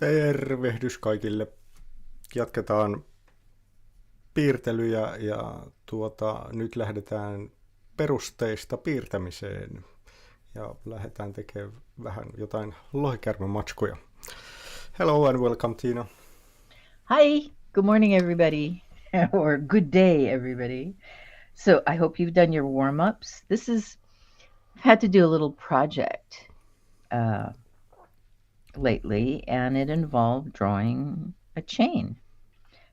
Tervehdys kaikille. Jatketaan piirtelyjä ja nyt lähdetään perusteista piirtämiseen ja lähdetään tekemään vähän jotain lohikärmematskuja. Hello and welcome, Tina. Hi, good morning, everybody, or good day, everybody. So I hope you've done your warm-ups. I've had to do a little project lately, and it involved drawing a chain.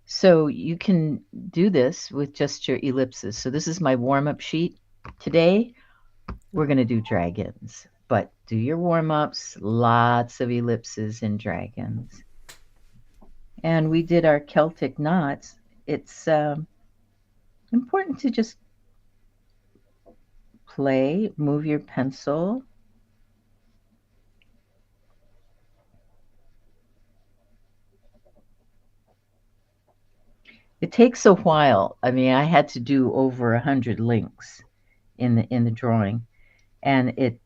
So you can do this with just your ellipses. So this is my warm-up sheet. Today, we're going to do dragons, but do your warm-ups, lots of ellipses and dragons. And we did our Celtic knots. It's important to just play, move your pencil. It takes a while. I mean, I had to do over 100 links in the drawing, and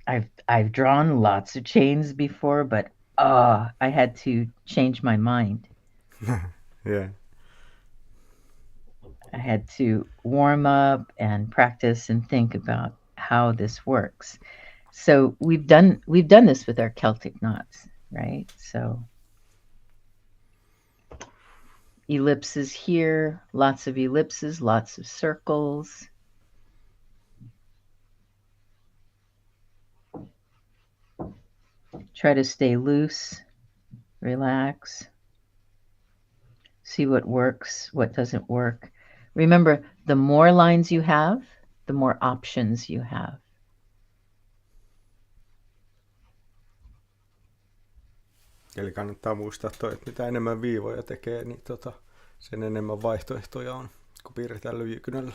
I've drawn lots of chains before, but I had to change my mind. Yeah. I had to warm up and practice and think about how this works. So we've done this with our Celtic knots, right? So ellipses here, lots of ellipses, lots of circles. Try to stay loose, relax, see what works, what doesn't work. Remember, the more lines you have, the more options you have. Eli kannattaa muistaa että mitä enemmän viivoja tekee, niin sen enemmän vaihtoehtoja on, kun piirretään lyijykynällä.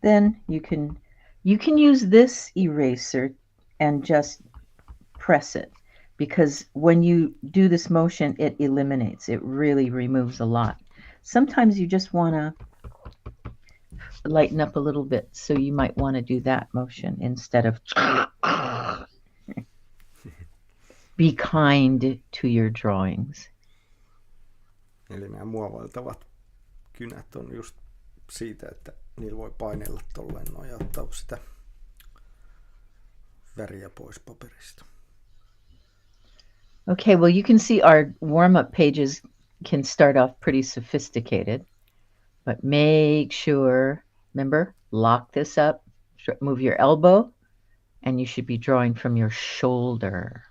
Then you can use this eraser and just press it, because when you do this motion, it eliminates. It really removes a lot. Sometimes you just want to lighten up a little bit, so you might want to do that motion instead of be kind to your drawings. Eli nämä muovailtavat kynät on just siitä, että niillä voi painella tolleen noin ja ottaa sitä väriä pois paperista. Okay, well, you can see our warm-up pages can start off pretty sophisticated, but make sure, remember, lock this up, move your elbow, and you should be drawing from your shoulder.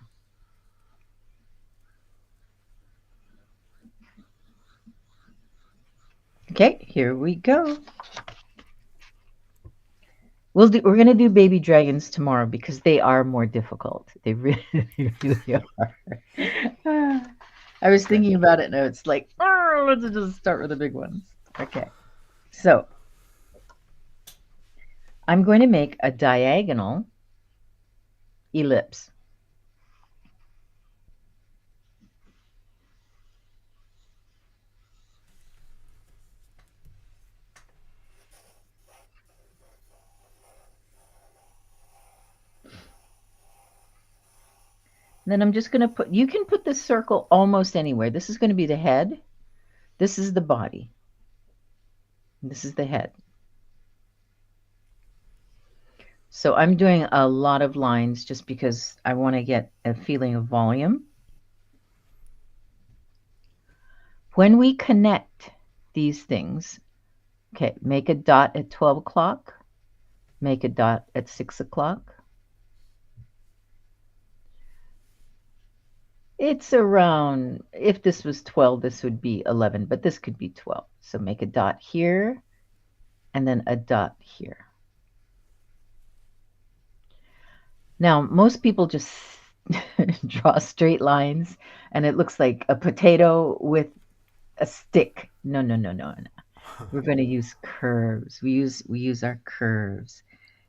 Okay, here we go. We're going to do baby dragons tomorrow because they are more difficult. They really, really are. I was thinking about it, and it's like, let's just start with the big ones. Okay, so I'm going to make a diagonal ellipse. Then I'm just going to you can put this circle almost anywhere. This is going to be the head. This is the body. This is the head. So I'm doing a lot of lines just because I want to get a feeling of volume. When we connect these things, okay, make a dot at 12 o'clock, make a dot at 6 o'clock. It's around, if this was 12, this would be 11, but this could be 12. So make a dot here and then a dot here. Now, most people just draw straight lines and it looks like a potato with a stick. No. We're going to use curves. We use our curves.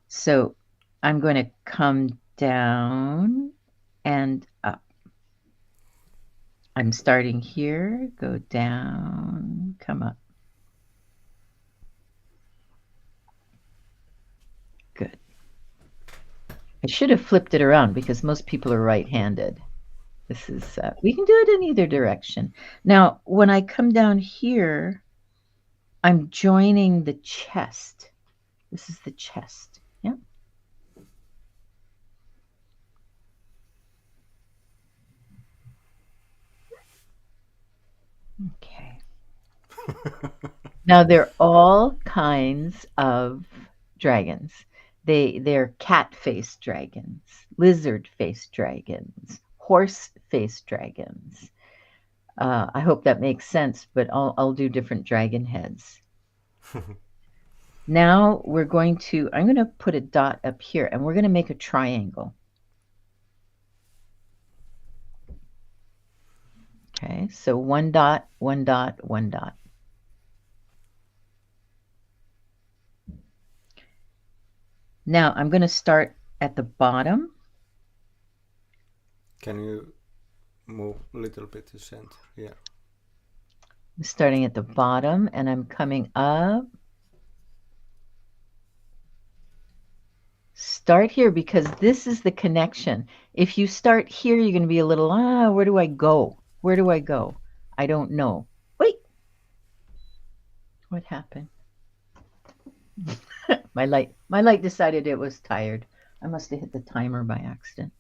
So I'm going to come down and up. I'm starting here, go down, come up. Good. I should have flipped it around because most people are right-handed. This is, we can do it in either direction. Now, when I come down here, I'm joining the chest. This is the chest. Yeah. Okay. Now, they're all kinds of dragons. They're cat-faced dragons, lizard-faced dragons, horse-faced dragons. I hope that makes sense, but I'll do different dragon heads. Now I'm going to put a dot up here, and we're going to make a triangle. Okay, so 1 dot, 1 dot, 1 dot. Now I'm going to start at the bottom. Can you move a little bit to center? Yeah. I'm starting at the bottom, and I'm coming up. Start here because this is the connection. If you start here, you're going to be a little, where do I go? Where do I go? I don't know. Wait. What happened? My light decided it was tired. I must have hit the timer by accident.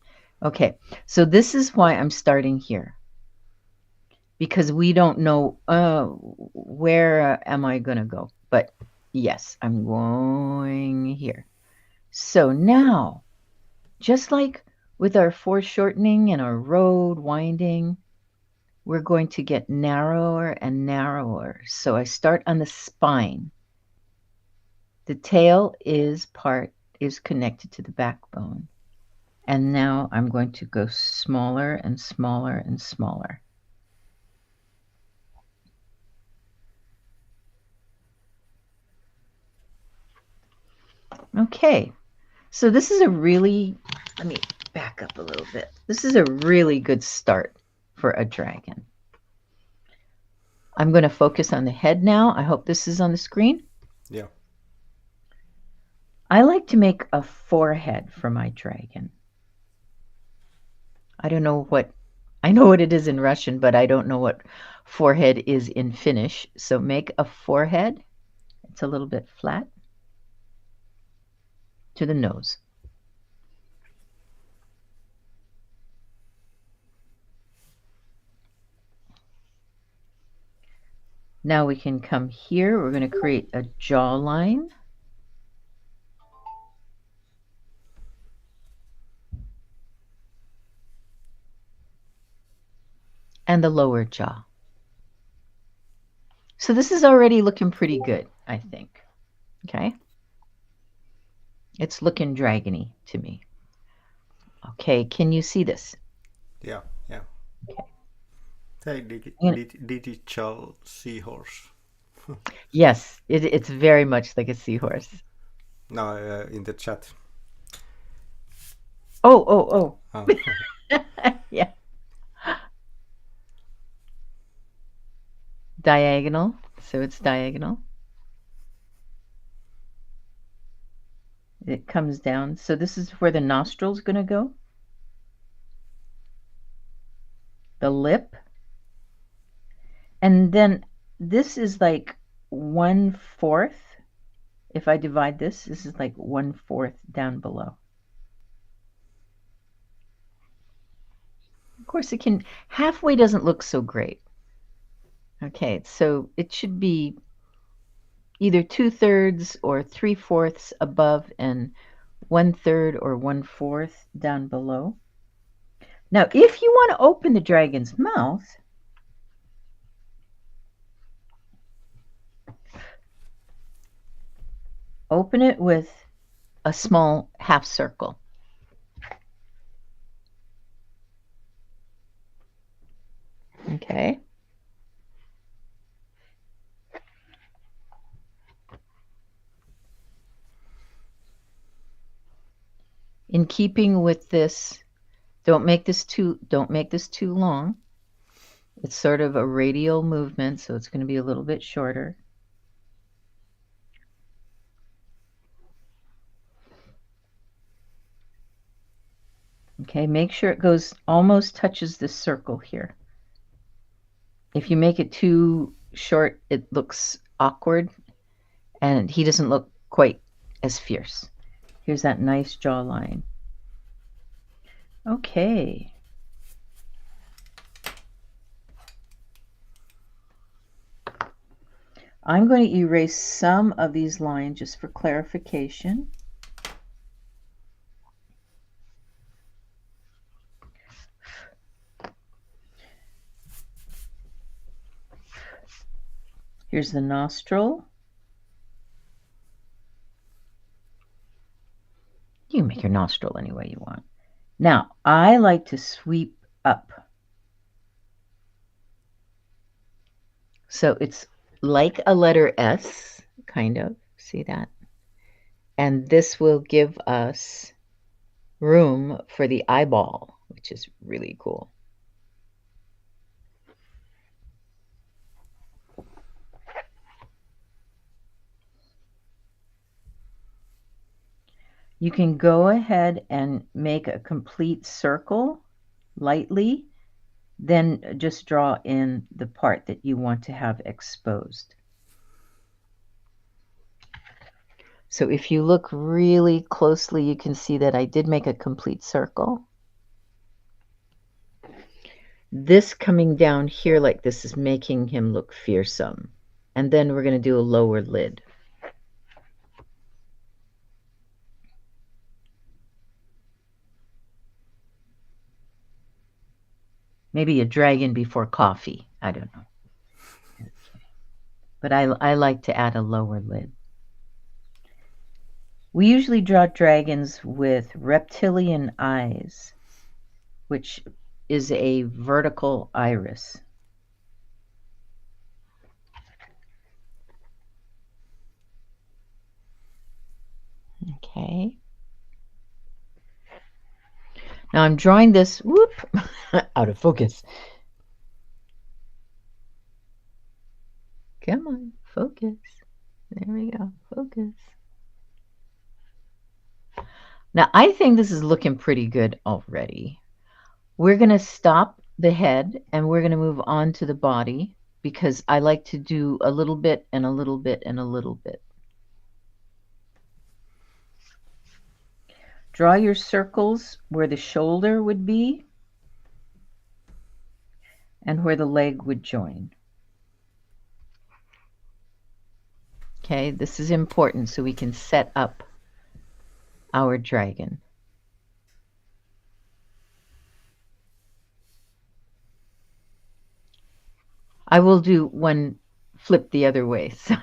Okay, so this is why I'm starting here. Because we don't know where am I going to go. But yes, I'm going here. So now, just like with our foreshortening and our road winding, we're going to get narrower and narrower. So I start on the spine. The tail is connected to the backbone. And now I'm going to go smaller and smaller and smaller. Okay, so this is let me back up a little bit. This is a really good start for a dragon. I'm going to focus on the head now. I hope this is on the screen. Yeah. I like to make a forehead for my dragon. I know what it is in Russian, but I don't know what forehead is in Finnish. So make a forehead. It's a little bit flat to the nose. Now we can come here. We're going to create a jawline. And the lower jaw. So this is already looking pretty good, I think. Okay. It's looking dragony to me. Okay, can you see this? Yeah, yeah. Okay. Digital seahorse. Yes, it's very much like a seahorse. No, in the chat. Oh. Yeah. Diagonal, so it's diagonal. It comes down. So this is where the nostril's going to go. The lip. And then this is like 1/4. If I divide this is like 1/4 down below. Of course, halfway doesn't look so great. Okay, so it should be either 2/3 or 3/4 above and 1/3 or 1/4 down below. Now, if you want to open the dragon's mouth, open it with a small half circle. Okay. In keeping with this, don't make this too long. It's sort of a radial movement, so it's going to be a little bit shorter. Okay, make sure it goes almost touches this circle here. If you make it too short, it looks awkward, and he doesn't look quite as fierce. Here's that nice jawline. Okay. I'm going to erase some of these lines just for clarification. Here's the nostril. You can make your nostril any way you want. Now, I like to sweep up. So it's like a letter S, kind of. See that? And this will give us room for the eyeball, which is really cool. You can go ahead and make a complete circle lightly, then just draw in the part that you want to have exposed. So if you look really closely, you can see that I did make a complete circle. This coming down here like this is making him look fearsome. And then we're going to do a lower lid. Maybe a dragon before coffee. I don't know. Okay. But I like to add a lower lid. We usually draw dragons with reptilian eyes, which is a vertical iris. Okay. Now I'm drawing this, whoop, out of focus. Come on, focus. There we go, focus. Now I think this is looking pretty good already. We're going to stop the head and we're going to move on to the body because I like to do a little bit and a little bit and a little bit. Draw your circles where the shoulder would be and where the leg would join. Okay, this is important so we can set up our dragon. I will do one flip the other way. So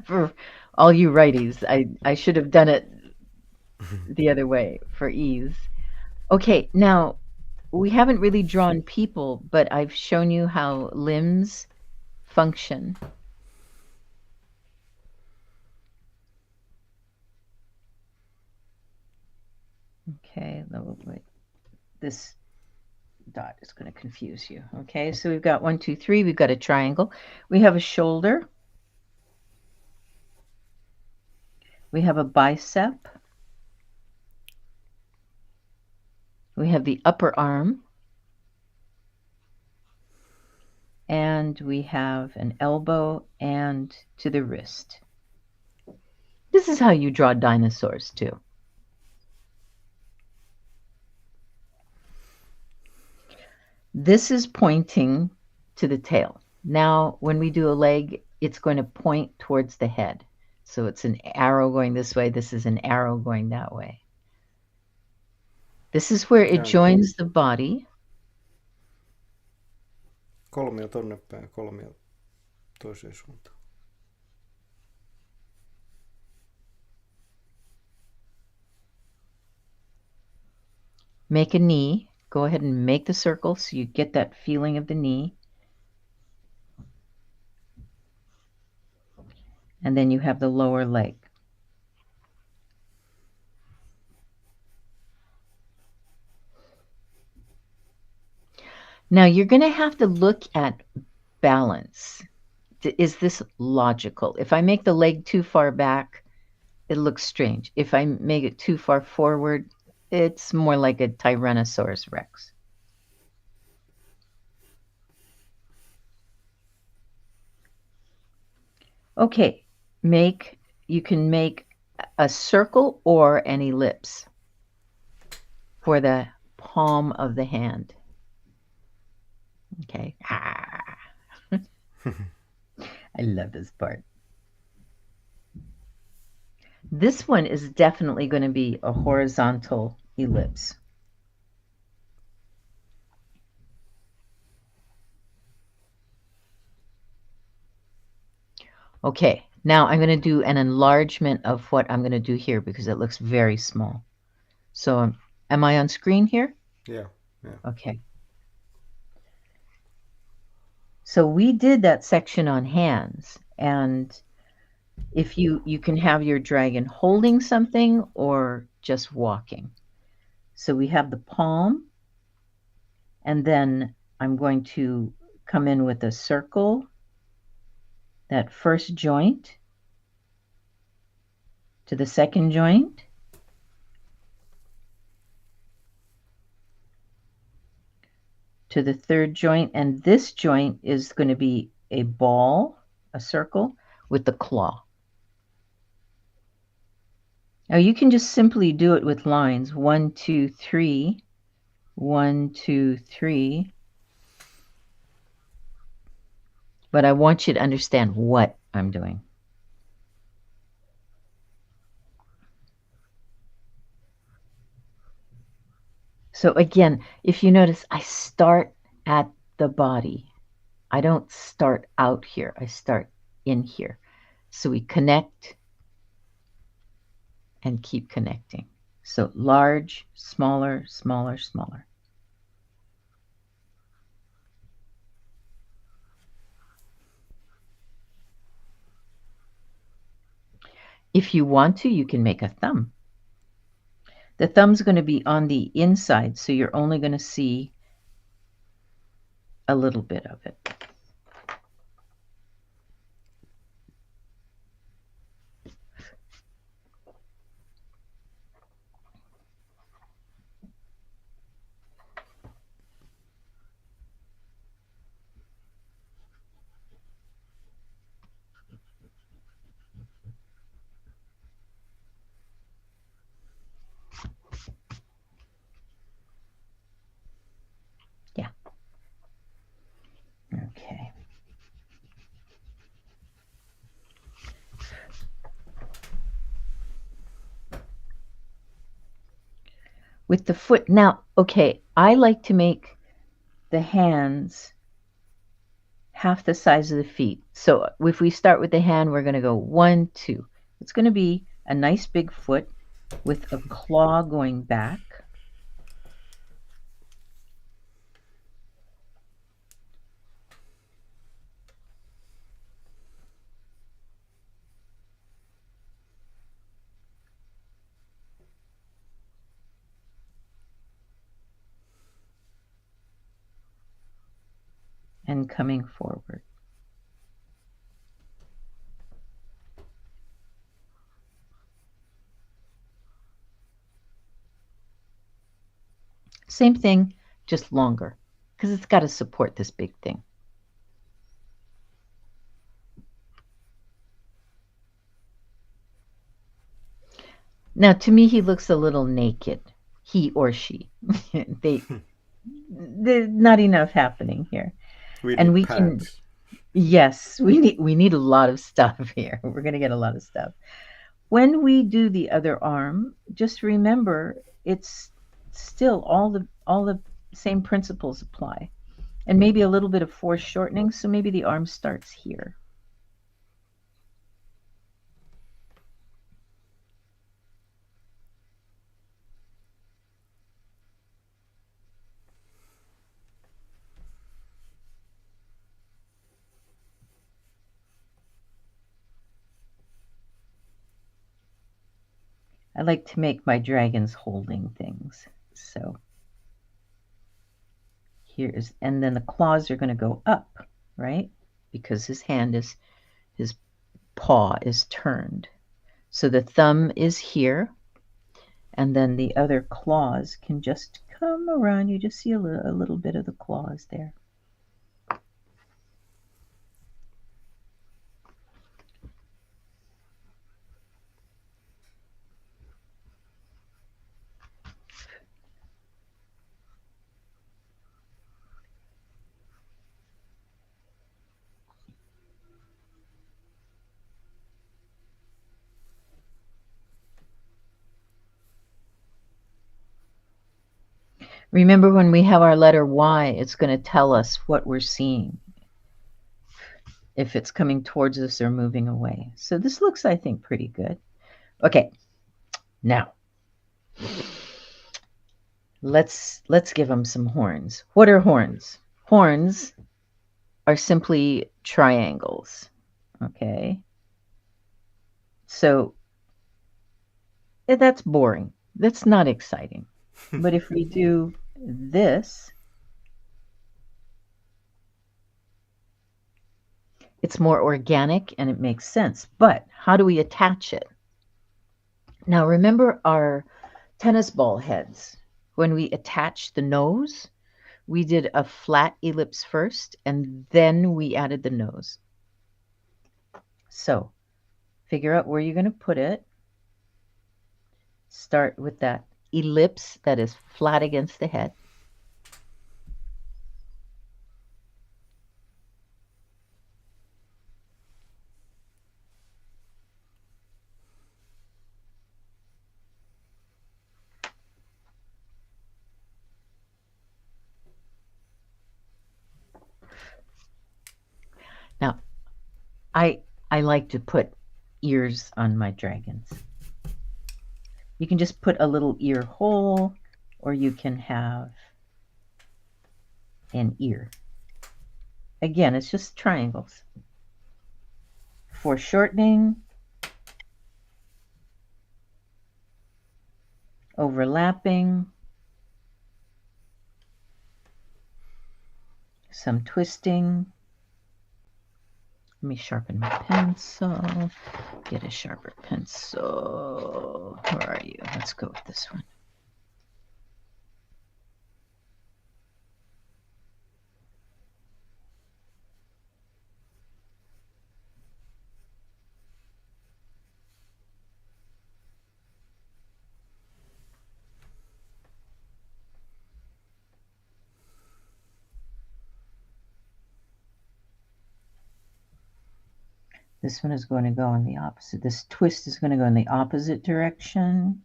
for all you righties, I should have done it the other way for ease. Okay, now we haven't really drawn people, but I've shown you how limbs function. Okay, wait. This dot is going to confuse you. Okay, so we've got 1, 2, 3. We've got a triangle. We have a shoulder. We have a bicep. We have the upper arm. And we have an elbow and to the wrist. This is how you draw dinosaurs too. This is pointing to the tail. Now, when we do a leg, it's going to point towards the head. So it's an arrow going this way. This is an arrow going that way. This is where it joins the body. Kolmio tonne päin, kolmio toiseen suuntaan. Make a knee. Go ahead and make the circle so you get that feeling of the knee. And then you have the lower leg. Now you're going to have to look at balance. Is this logical? If I make the leg too far back, it looks strange. If I make it too far forward, it's more like a Tyrannosaurus Rex. Okay, you can make a circle or an ellipse for the palm of the hand. Okay. I love this part. This one is definitely going to be a horizontal ellipse. Okay, now I'm going to do an enlargement of what I'm going to do here because it looks very small. So am I on screen here? Yeah. Okay. So we did that section on hands, and if you can have your dragon holding something or just walking. So we have the palm, and then I'm going to come in with a circle, that first joint to the second joint, to the third joint, and this joint is going to be a ball, a circle, with the claw. Now you can just simply do it with lines, 1, 2, 3, 1, 2, 3. But I want you to understand what I'm doing. So again, if you notice, I start at the body. I don't start out here. I start in here. So we connect and keep connecting. So large, smaller, smaller, smaller. If you want to, you can make a thumb. The thumb's going to be on the inside, so you're only going to see a little bit of it. Yeah. Okay. With the foot, now, okay, I like to make the hands half the size of the feet. So if we start with the hand, we're going to go 1, 2. It's going to be a nice big foot with a claw going back. And coming forward. Same thing, just longer, because it's got to support this big thing. Now, to me, he looks a little naked, he or she. There's not enough happening here. We can. Yes, we need a lot of stuff here. We're going to get a lot of stuff. When we do the other arm, just remember it's still all the same principles apply, and maybe a little bit of foreshortening. So maybe the arm starts here. I like to make my dragons holding things. So here is, and then the claws are going to go up, right? Because his paw is turned. So the thumb is here, and then the other claws can just come around. You just see a little bit of the claws there. Remember, when we have our letter Y, it's going to tell us what we're seeing, if it's coming towards us or moving away. So this looks, I think, pretty good. Okay, now let's give them some horns. What are horns? Horns are simply triangles. Okay, so that's boring. That's not exciting. But if we do this, it's more organic and it makes sense. But how do we attach it? Now, remember our tennis ball heads. When we attached the nose, we did a flat ellipse first, and then we added the nose. So figure out where you're going to put it. Start with that ellipse that is flat against the head. Now, I like to put ears on my dragons. You can just put a little ear hole, or you can have an ear. Again, it's just triangles. Foreshortening, overlapping, some twisting. Let me sharpen my pencil. Get a sharper pencil. Where are you? Let's go with this one. This one is going to go in the opposite. This twist is going to go in the opposite direction.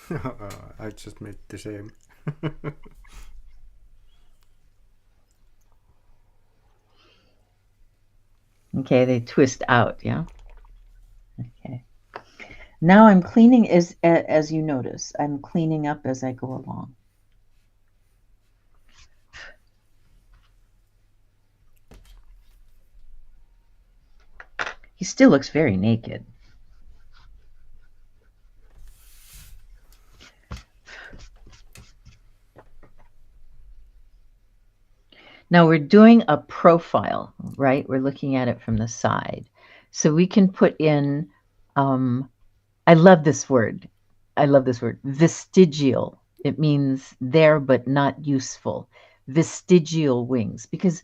I just made the same. Okay, they twist out, yeah? Okay. Now I'm cleaning, as you notice, I'm cleaning up as I go along. He still looks very naked. Now we're doing a profile, right? We're looking at it from the side. So we can put in, I love this word. I love this word, vestigial. It means there but not useful. Vestigial wings, because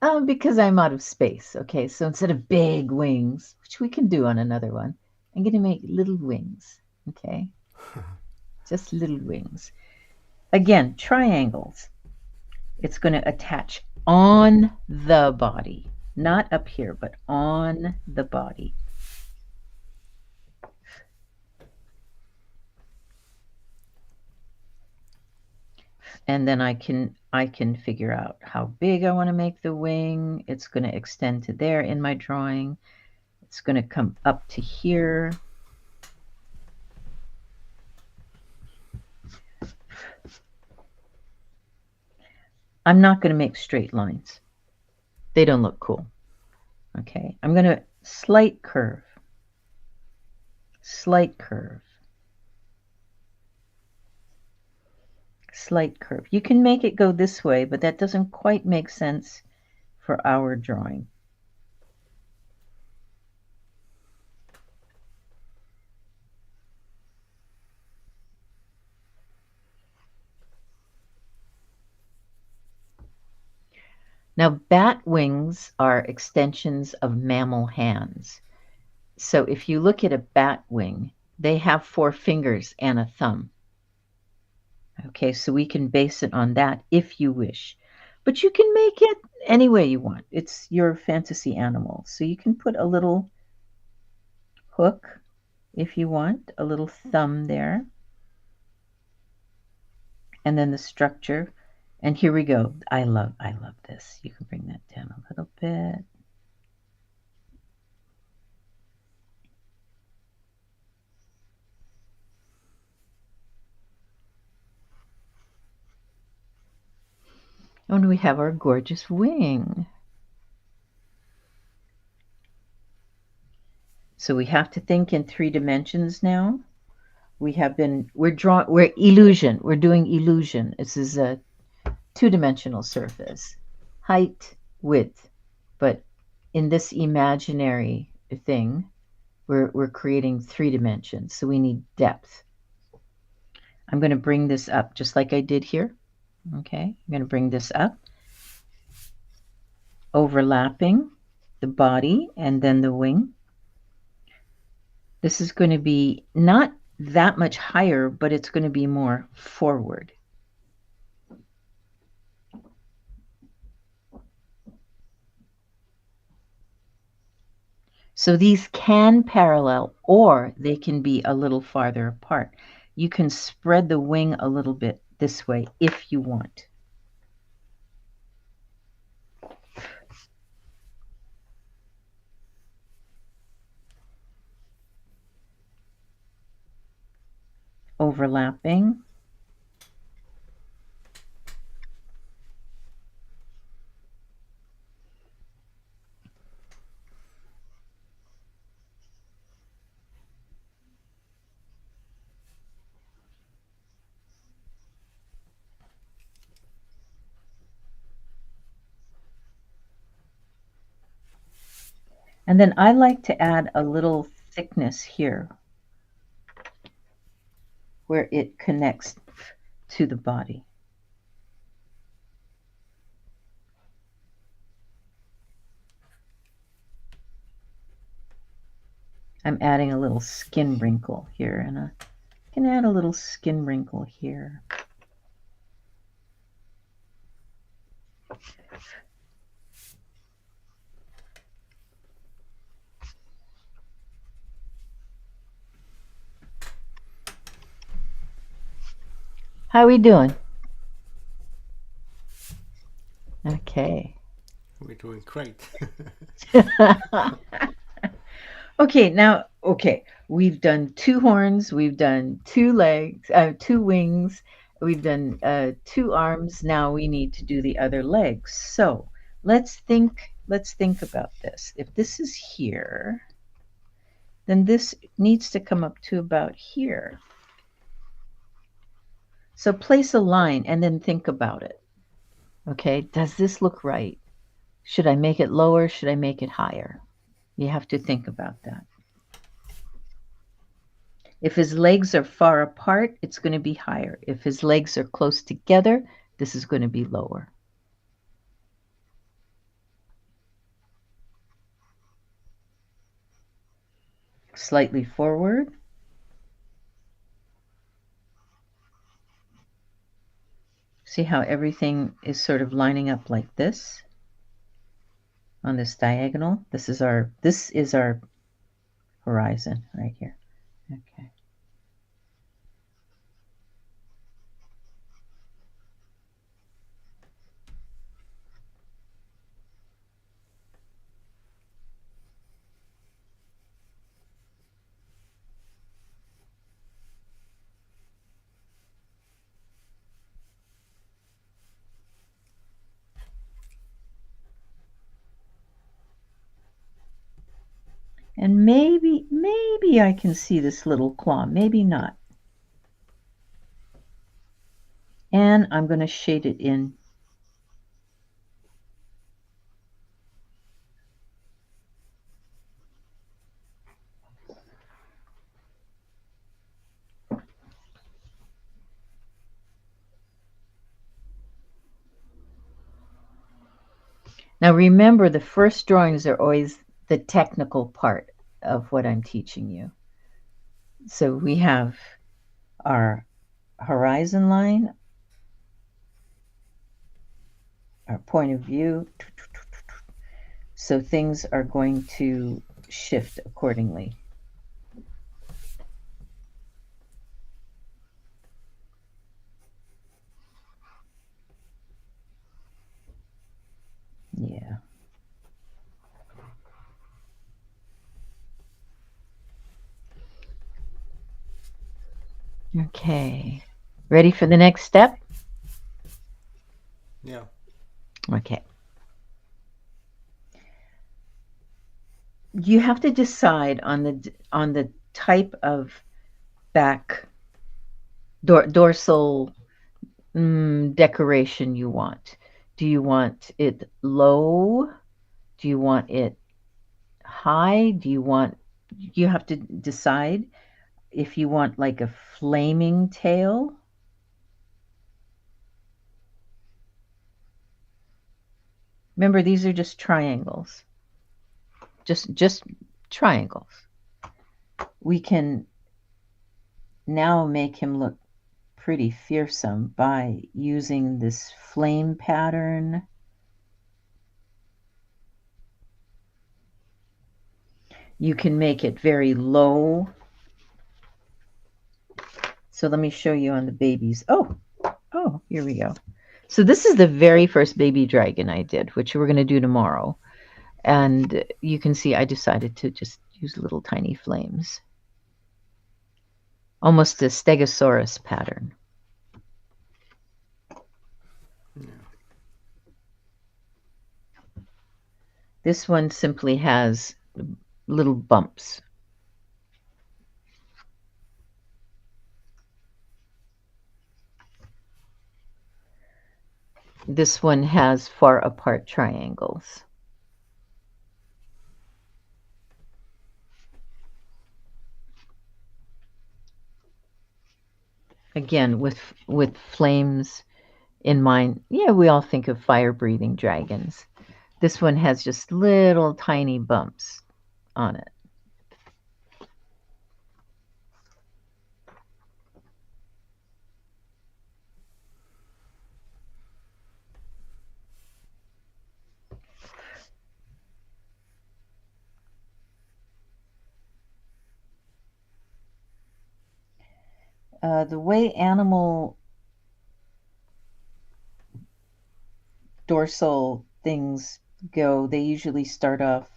I'm out of space. Okay, so instead of big wings, which we can do on another one, I'm going to make little wings. Okay, just little wings. Again, triangles. It's going to attach on the body, not up here, but on the body. And then I can figure out how big I want to make the wing. It's going to extend to there in my drawing. It's going to come up to here. I'm not going to make straight lines. They don't look cool. Okay, I'm going to slight curve. slight curve. Slight curve. You can make it go this way, but that doesn't quite make sense for our drawing. Now, bat wings are extensions of mammal hands. So if you look at a bat wing, they have 4 fingers and a thumb. Okay, so we can base it on that if you wish. But you can make it any way you want. It's your fantasy animal. So you can put a little hook if you want, a little thumb there. And then the structure. And here we go. I love this. You can bring that down a little bit. And we have our gorgeous wing. So we have to think in 3 dimensions now. We're illusion. We're doing illusion. This is a 2-dimensional surface, height, width. But in this imaginary thing, we're creating 3 dimensions. So we need depth. I'm going to bring this up just like I did here. Okay, I'm going to bring this up, overlapping the body and then the wing. This is going to be not that much higher, but it's going to be more forward. So these can parallel or they can be a little farther apart. You can spread the wing a little bit this way if you want. Overlapping. And then I like to add a little thickness here where it connects to the body. I'm adding a little skin wrinkle here, and I can add a little skin wrinkle here. How are we doing? Okay. We're doing great. Okay, we've done 2 horns, we've done 2 legs, 2 wings, we've done 2 arms. Now we need to do the other legs. So let's think about this. If this is here, then this needs to come up to about here. So place a line and then think about it. Okay, does this look right? Should I make it lower? Should I make it higher? You have to think about that. If his legs are far apart, it's going to be higher. If his legs are close together, this is going to be lower. Slightly forward. See how everything is sort of lining up like this on this diagonal? This is our horizon right here. Okay. And maybe I can see this little claw, maybe not. And I'm going to shade it in. Now remember, the first drawings are always the technical part of what I'm teaching you. So we have our horizon line, our point of view. So things are going to shift accordingly. Yeah. Okay. Ready for the next step? Yeah. Okay. You have to decide on the type of back dorsal decoration you want. Do you want it low? Do you want it high? You have to decide if you want like a flaming tail. Remember, these are just triangles. Just triangles. We can now make him look pretty fearsome by using this flame pattern. You can make it very low. So let me show you on the babies. Oh, here we go. So this is the very first baby dragon I did, which we're going to do tomorrow. And you can see I decided to just use little tiny flames. Almost a stegosaurus pattern. Yeah. This one simply has little bumps. This one has far apart triangles. Again, with flames in mind. Yeah, we all think of fire-breathing dragons. This one has just little tiny bumps on it. The way animal dorsal things go, they usually start off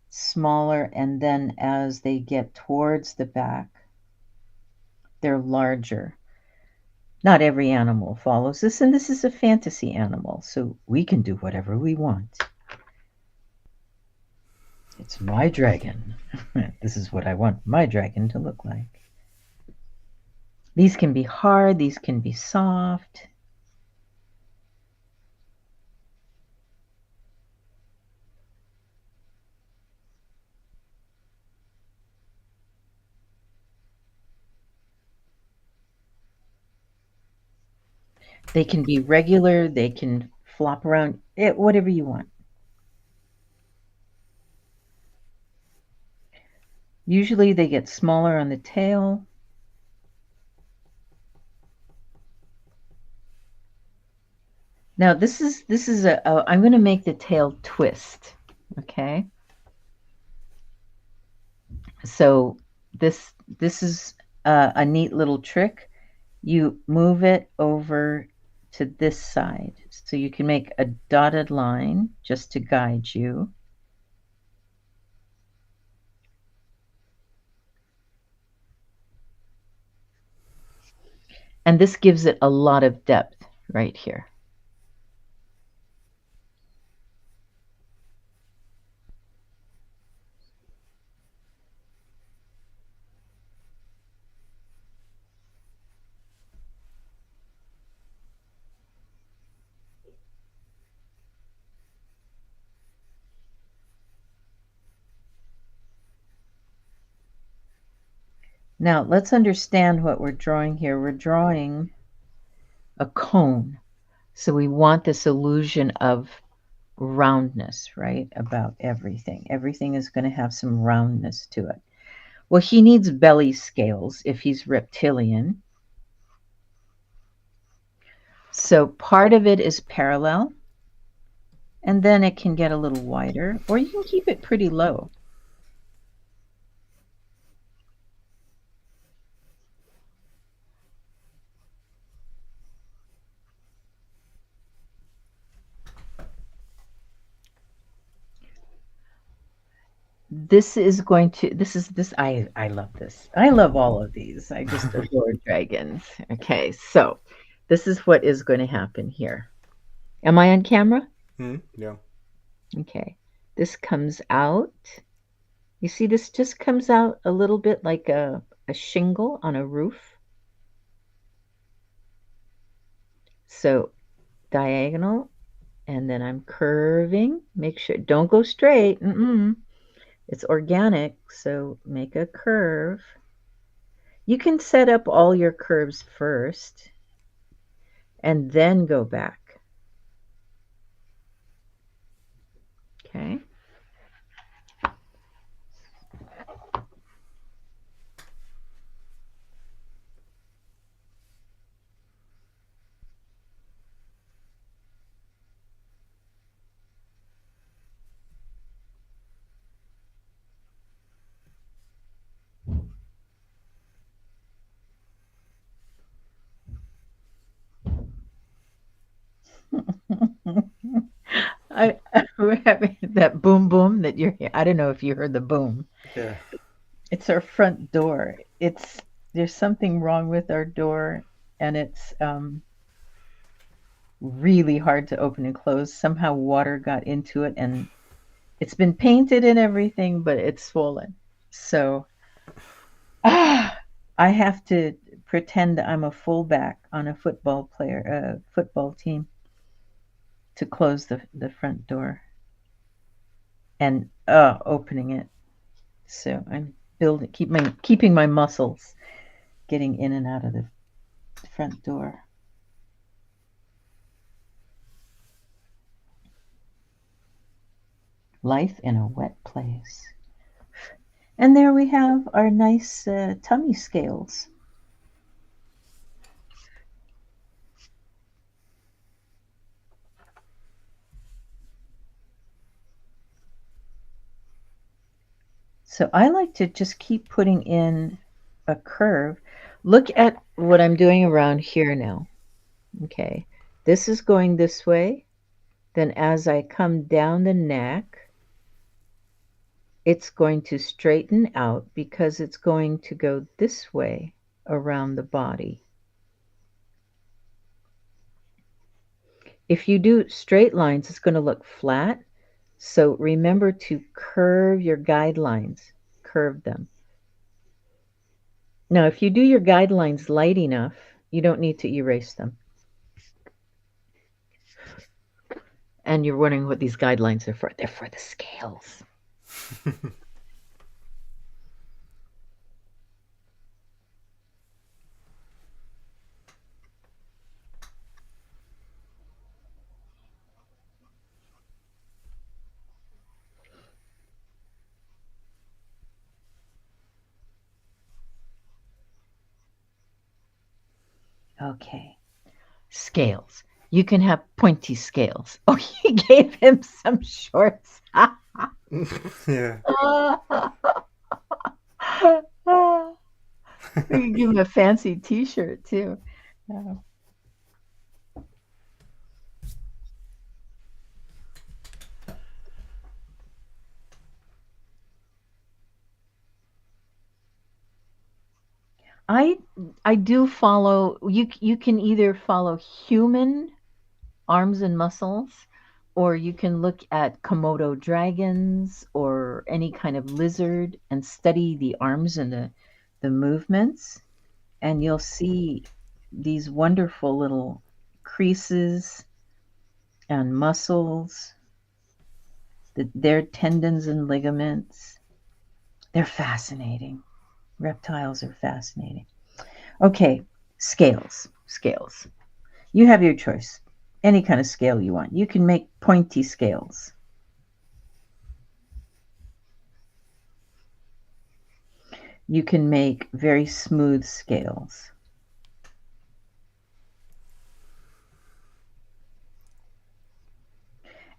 smaller, and then as they get towards the back, they're larger. Not every animal follows this, and this is a fantasy animal, so we can do whatever we want. It's my dragon. This is what I want my dragon to look like. These can be hard, these can be soft. They can be regular, they can flop around, whatever you want. Usually they get smaller on the tail. Now this is I'm going to make the tail twist, okay? So this is a neat little trick. You move it over to this side, so you can make a dotted line just to guide you. And this gives it a lot of depth right here. Now, let's understand what we're drawing here. We're drawing a cone. So we want this illusion of roundness, right? About everything. Everything is going to have some roundness to it. Well, he needs belly scales if he's reptilian. So part of it is parallel, and then it can get a little wider, or you can keep it pretty low. This is going to, I love this. I love all of these. I just adore dragons. Okay, so this is what is going to happen here. Am I on camera? Yeah. Okay, this comes out. You see, this just comes out a little bit like a shingle on a roof. So diagonal, and then I'm curving. Make sure, don't go straight. It's organic, so make a curve. You can set up all your curves first and then go back. Okay. We're having that boom boom that you're here. I don't know if you heard the boom. Yeah. It's our front door. There's something wrong with our door, and it's really hard to open and close. Somehow water got into it, and it's been painted and everything, but it's swollen. So I have to pretend I'm a fullback on a football team to close the front door and opening it. So I'm keeping my muscles getting in and out of the front door. Life in a wet place. And there we have our nice tummy scales. So I like to just keep putting in a curve. Look at what I'm doing around here now. Okay, this is going this way. Then as I come down the neck, it's going to straighten out because it's going to go this way around the body. If you do straight lines, it's going to look flat. So remember to curve your guidelines. Curve them. Now, if you do your guidelines light enough, you don't need to erase them. And you're wondering what these guidelines are for. They're for the scales. Okay. Scales. You can have pointy scales. Oh, he gave him some shorts. Yeah. We can give him a fancy t-shirt too. I do follow, you can either follow human arms and muscles, or you can look at Komodo dragons or any kind of lizard and study the arms and the movements, and you'll see these wonderful little creases and muscles, their tendons and ligaments. They're fascinating. Reptiles are fascinating. Okay, scales. Scales. You have your choice. Any kind of scale you want. You can make pointy scales. You can make very smooth scales.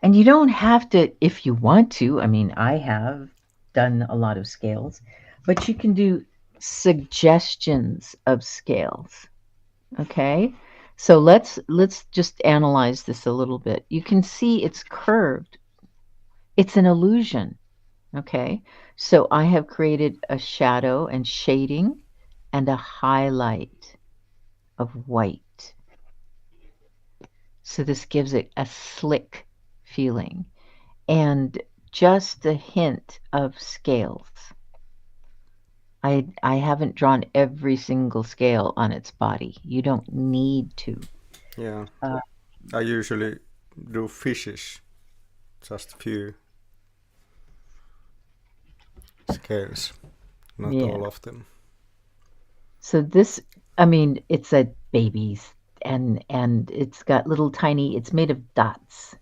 And you don't have to, if you want to. I mean, I have done a lot of scales, but you can do suggestions of scales. Okay? So let's just analyze this a little bit. You can see it's curved. It's an illusion. Okay? So I have created a shadow and shading and a highlight of white. So this gives it a slick feeling and just a hint of scales. I haven't drawn every single scale on its body. You don't need to. Yeah. I usually do fishes, just a few scales, not all of them. So this, I mean, it's a baby's and it's got little tiny, it's made of dots.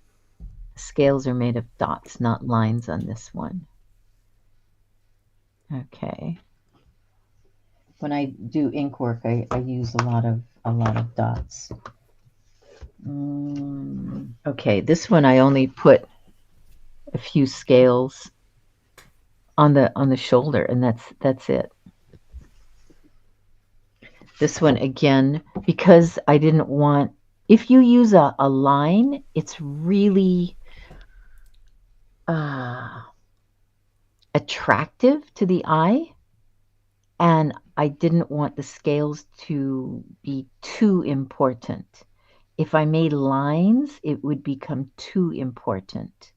Scales are made of dots, not lines on this one. Okay. When I do ink work, I use a lot of dots. Okay, this one I only put a few scales on the shoulder, and that's it. This one again, because I didn't want, if you use a line, it's really attractive to the eye, and I didn't want the scales to be too important. If I made lines, it would become too important,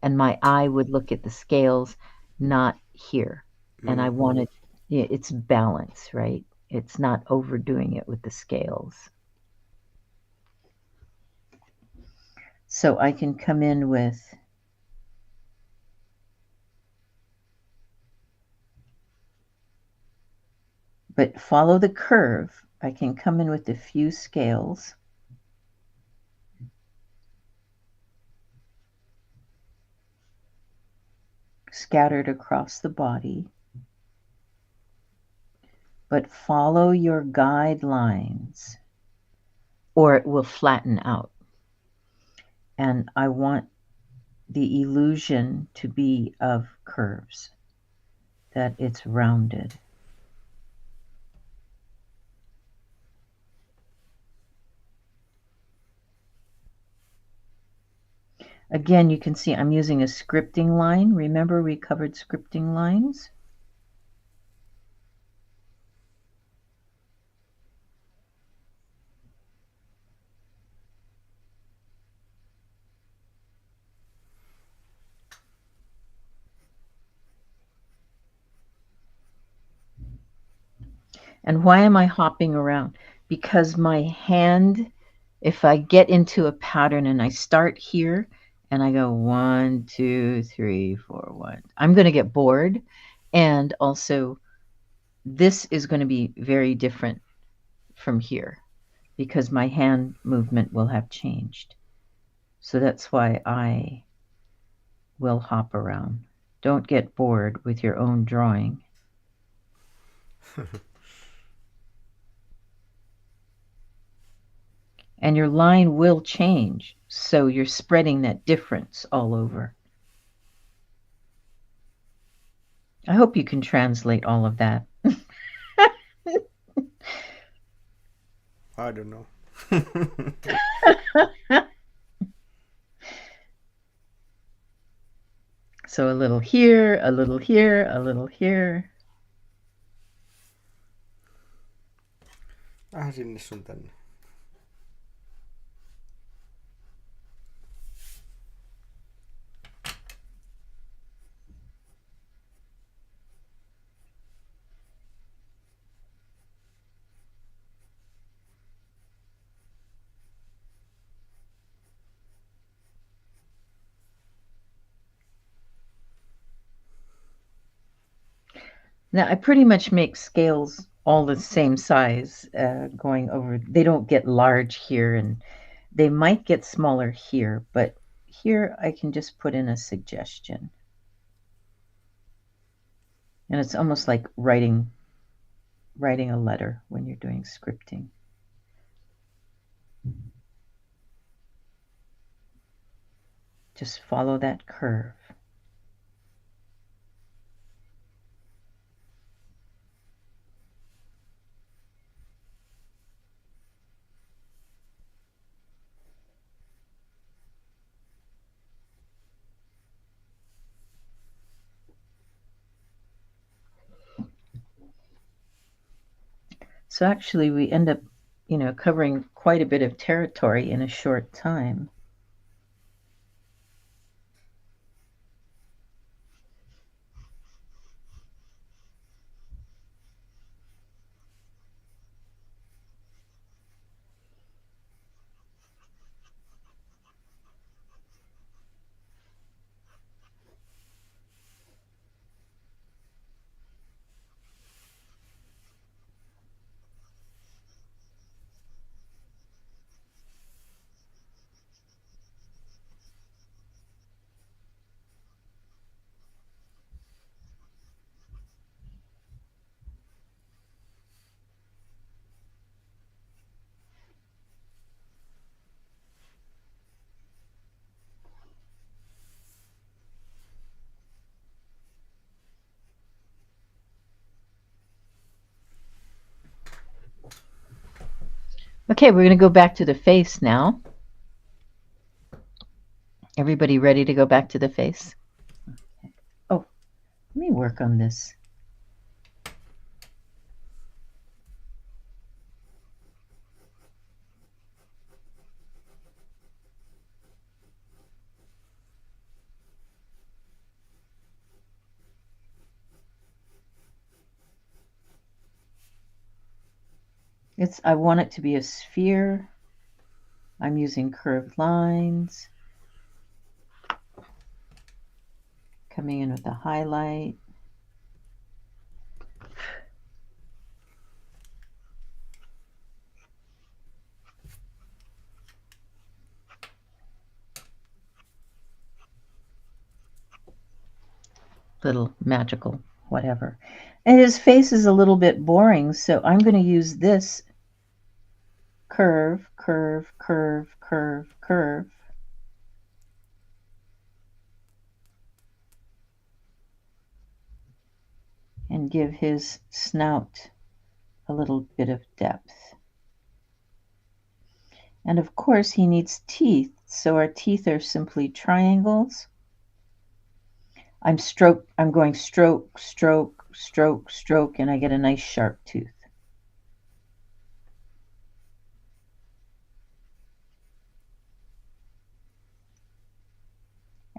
and my eye would look at the scales, not here. And I wanted, it's balance, right? It's not overdoing it with the scales. So I can come in with but follow the curve. I can come in with a few scales. Scattered across the body. But follow your guidelines or it will flatten out. And I want the illusion to be of curves, that it's rounded. Again, you can see I'm using a scripting line. Remember we covered scripting lines? And why am I hopping around? Because my hand, if I get into a pattern and I start here and I go 1, 2, 3, 4, 1, I'm going to get bored. And also, this is going to be very different from here because my hand movement will have changed. So that's why I will hop around. Don't get bored with your own drawing. And your line will change, so you're spreading that difference all over. I hope you can translate all of that. I don't know. So a little here, a little here, a little here. Vähän sinne sun tänne. Now I pretty much make scales all the same size going over. They don't get large here, and they might get smaller here, but here I can just put in a suggestion. And it's almost like writing a letter when you're doing scripting. Just follow that curve. So actually we end up, covering quite a bit of territory in a short time. Okay, we're going to go back to the face now. Everybody ready to go back to the face? Okay. Oh, let me work on this. I want it to be a sphere. I'm using curved lines. Coming in with a highlight. Little magical whatever. And his face is a little bit boring, so I'm going to use this curve, curve, curve, curve, curve. And give his snout a little bit of depth. And of course he needs teeth, so our teeth are simply triangles. I'm going stroke, stroke, stroke, stroke, and I get a nice sharp tooth.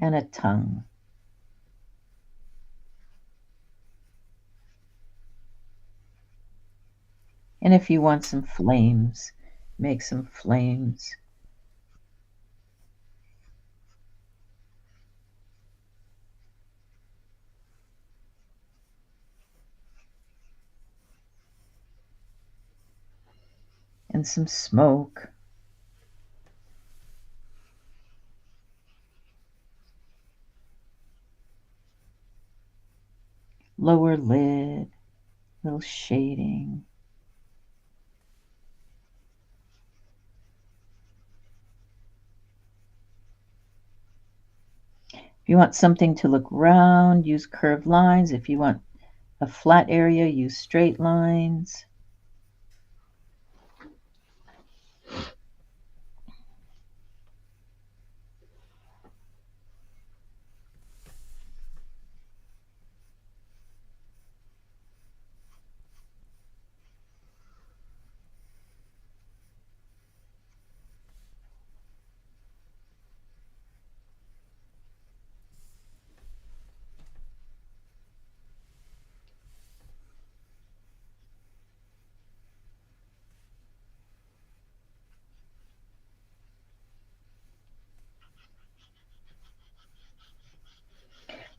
And a tongue. And if you want some flames, make some flames. And some smoke. Lower lid, little shading. If you want something to look round, use curved lines. If you want a flat area, use straight lines.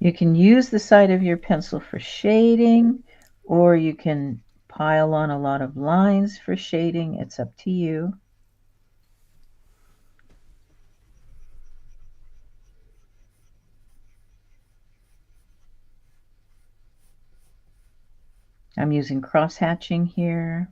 You can use the side of your pencil for shading, or you can pile on a lot of lines for shading. It's up to you. I'm using cross-hatching here.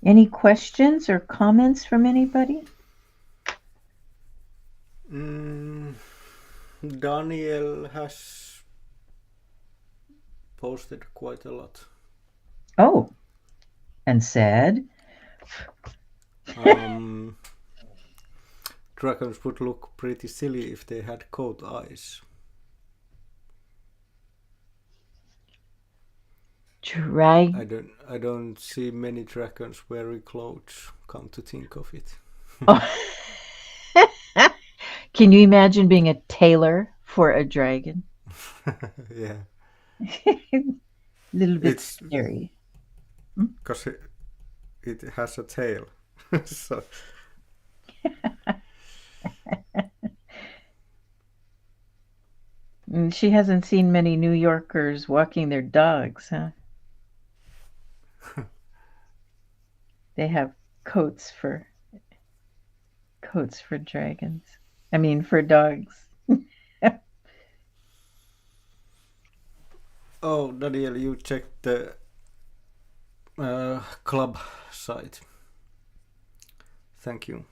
Any questions or comments from anybody? Daniel has posted quite a lot. Oh, and said? Dragons would look pretty silly if they had coat eyes. I don't see many dragons wearing clothes, come to think of it. Oh. Can you imagine being a tailor for a dragon? Yeah. A little bit scary. Because it has a tail. So. She hasn't seen many New Yorkers walking their dogs, huh? They have coats for dragons. I mean, for dogs. Oh, Daniel, you checked the club site. Thank you.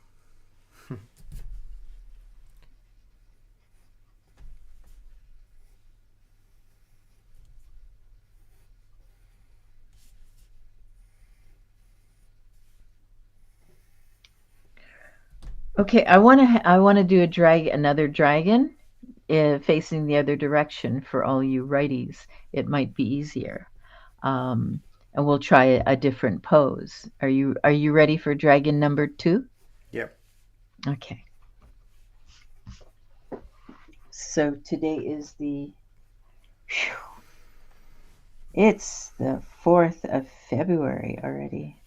Okay, I want to do another dragon facing the other direction for all you righties. It might be easier, and we'll try a different pose. Are you ready for dragon number 2? Yep. Okay. So today is it's the 4th of February already.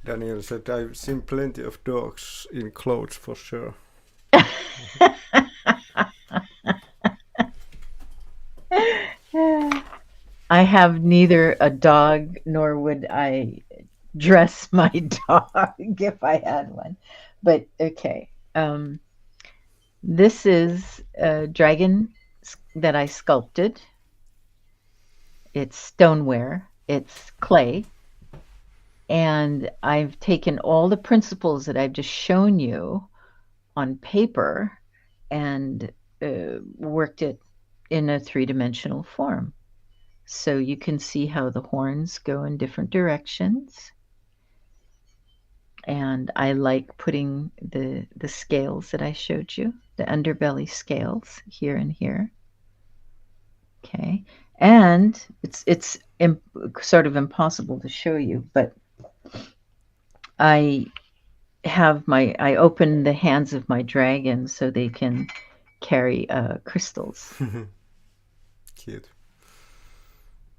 Daniel said, I've seen plenty of dogs in clothes for sure. I have neither a dog nor would I dress my dog if I had one. But okay. This is a dragon that I sculpted. It's stoneware. It's clay. And I've taken all the principles that I've just shown you on paper and worked it in a 3-dimensional form. So you can see how the horns go in different directions. And I like putting the scales that I showed you, the underbelly scales here and here. Okay. And it's sort of impossible to show you, but I open the hands of my dragon so they can carry crystals. Cute.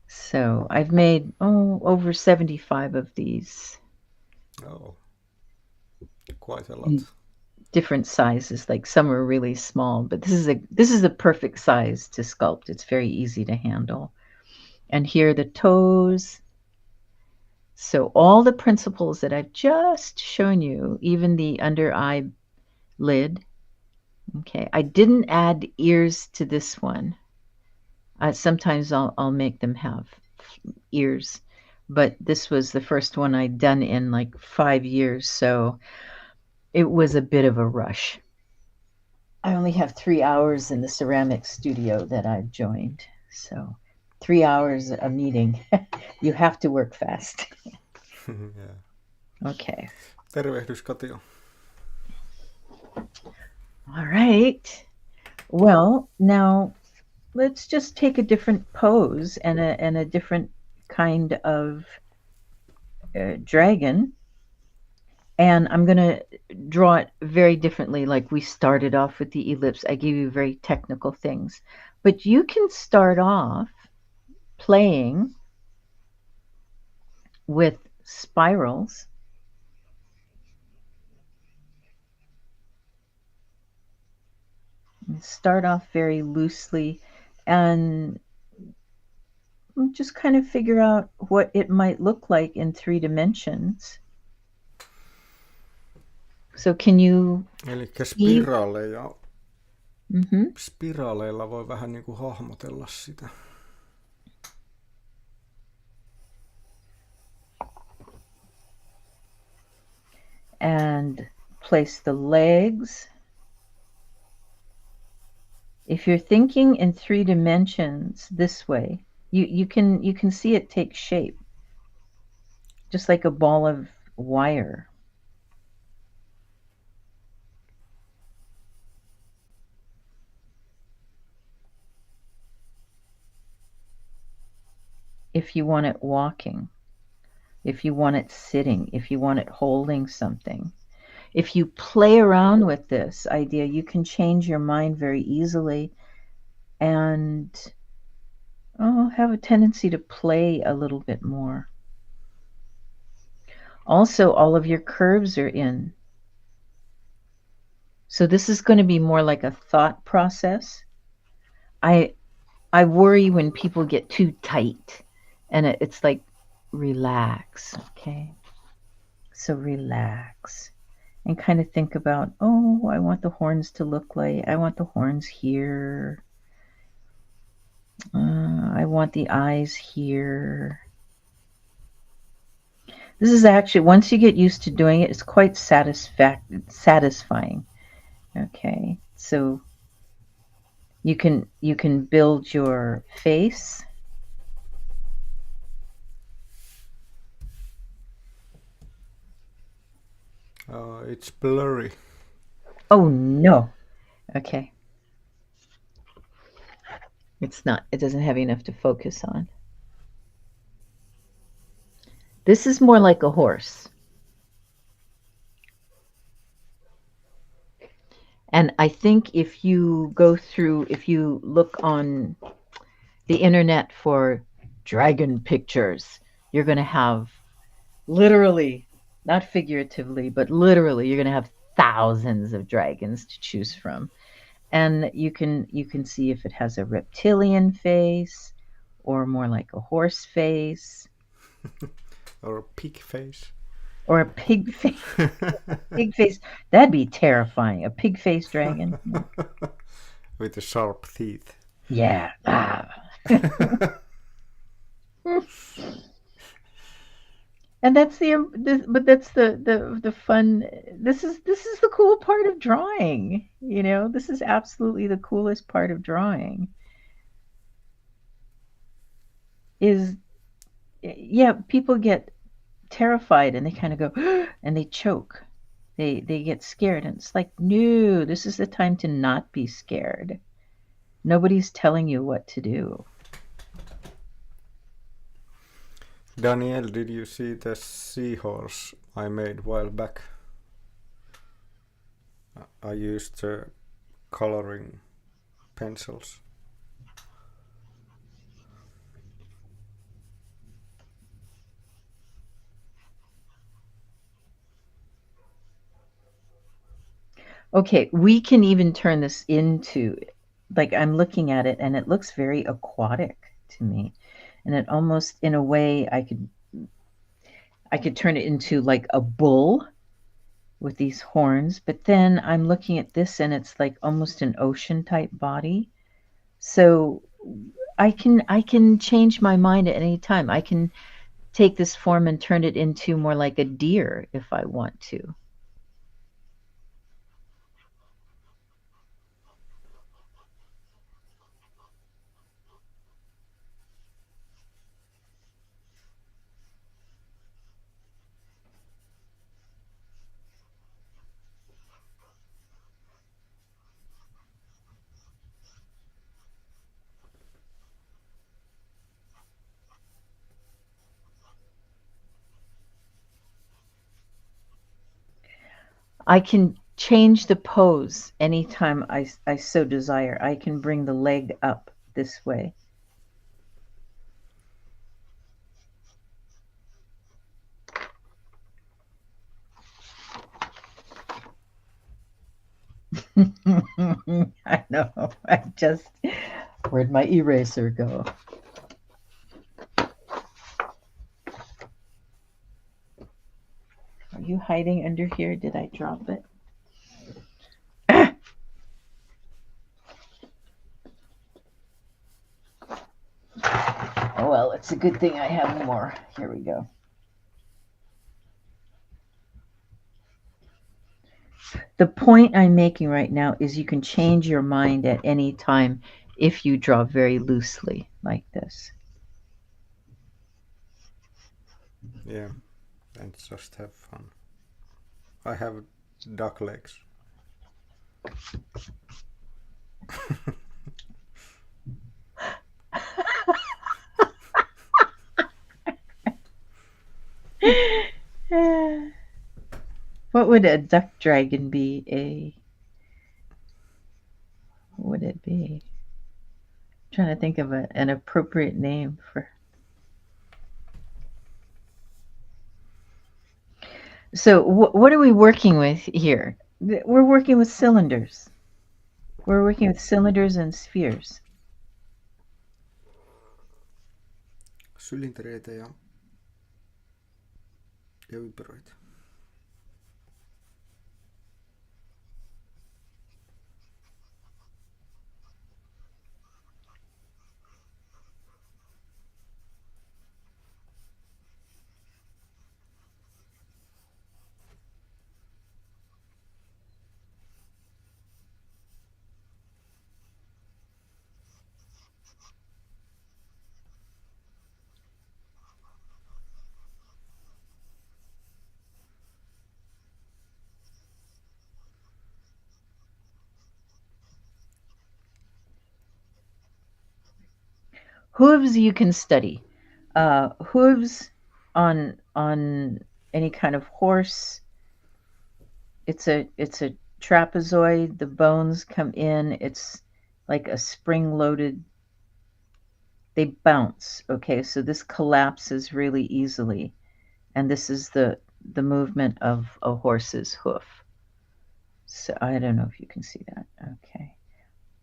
So I've made over 75 of these. Oh, quite a lot. Different sizes, like some are really small, but this is a perfect size to sculpt. It's very easy to handle. And here are the toes. So all the principles that I've just shown you, even the under eye lid. Okay, I didn't add ears to this one. Sometimes I'll make them have ears, but this was the first one I'd done in like 5 years, so it was a bit of a rush. I only have 3 hours in the ceramic studio that I've joined, so 3 hours a meeting. You have to work fast. Yeah. Okay. Tervehdys Katio. All right. Well, now let's just take a different pose and a different kind of dragon. And I'm going to draw it very differently. Like we started off with the ellipse. I gave you very technical things. But you can start off playing with spirals. Start off very loosely and just kind of figure out what it might look like in 3 dimensions. So can you Elikkä see? spiraaleilla voi vähän niin kuin hahmotella sitä. And place the legs. If you're thinking in 3 dimensions this way, you can see it take shape, just like a ball of wire. If you want it walking, if you want it sitting, if you want it holding something. If you play around with this idea, you can change your mind very easily and have a tendency to play a little bit more. Also, all of your curves are in. So this is going to be more like a thought process. I worry when people get too tight and it's like, relax, okay? So relax and kind of think about, I want the horns to look like, I want the horns here. I want the eyes here. This is actually, once you get used to doing it, it's quite satisfying. Okay, so you can build your face. It's blurry. Oh no. Okay. It's not. It doesn't have enough to focus on. This is more like a horse. And I think if you look on the internet for dragon pictures, you're going to have literally, not figuratively, but literally, you're going to have thousands of dragons to choose from. And you can see if it has a reptilian face or more like a horse face. Or a pig face. Or a pig face. Pig face. That'd be terrifying. A pig face dragon. With the sharp teeth. Yeah. And that's the fun. This is the cool part of drawing. This is absolutely the coolest part of drawing. People get terrified and they kind of go and they choke. They get scared and it's like, no, this is the time to not be scared. Nobody's telling you what to do. Danielle, did you see the seahorse I made a while back? I used coloring pencils. Okay, we can even turn this into, like, I'm looking at it and it looks very aquatic to me. And it almost, in a way, I could turn it into like a bull with these horns. But then I'm looking at this and it's like almost an ocean type body. So I can change my mind at any time. I can take this form and turn it into more like a deer if I want to. I can change the pose anytime I so desire. I can bring the leg up this way. I know. Where'd my eraser go? Are you hiding under here? Did I drop it? Oh, well, it's a good thing I have more. Here we go. The point I'm making right now is you can change your mind at any time if you draw very loosely like this. Yeah, and just have fun. I have duck legs. What would a duck dragon be? What would it be? I'm trying to think of an appropriate name for. So what are we working with here? We're working with cylinders. We're working with cylinders and spheres. Sylintereitä ja ympyröitä. Hooves you can study. Hooves on any kind of horse. It's a trapezoid. The bones come in. It's like a spring-loaded. They bounce. Okay, so this collapses really easily, and this is the movement of a horse's hoof. So I don't know if you can see that. Okay,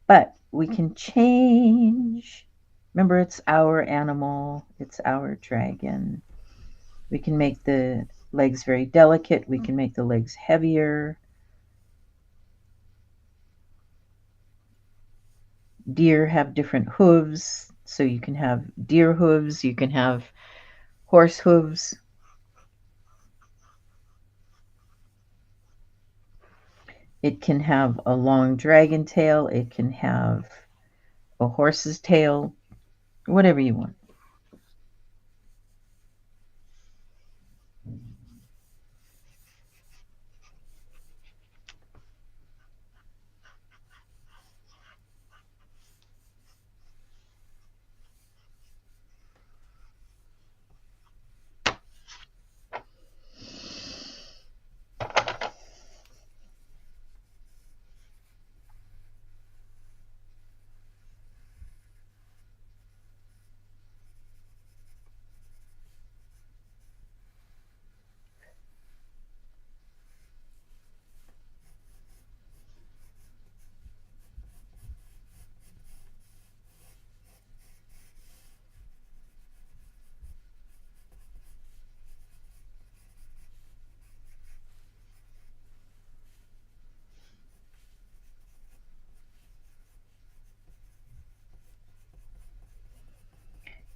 but we can change. Remember, it's our animal, it's our dragon. We can make the legs very delicate. We can make the legs heavier. Deer have different hooves, so you can have deer hooves, you can have horse hooves. It can have a long dragon tail, it can have a horse's tail, whatever you want.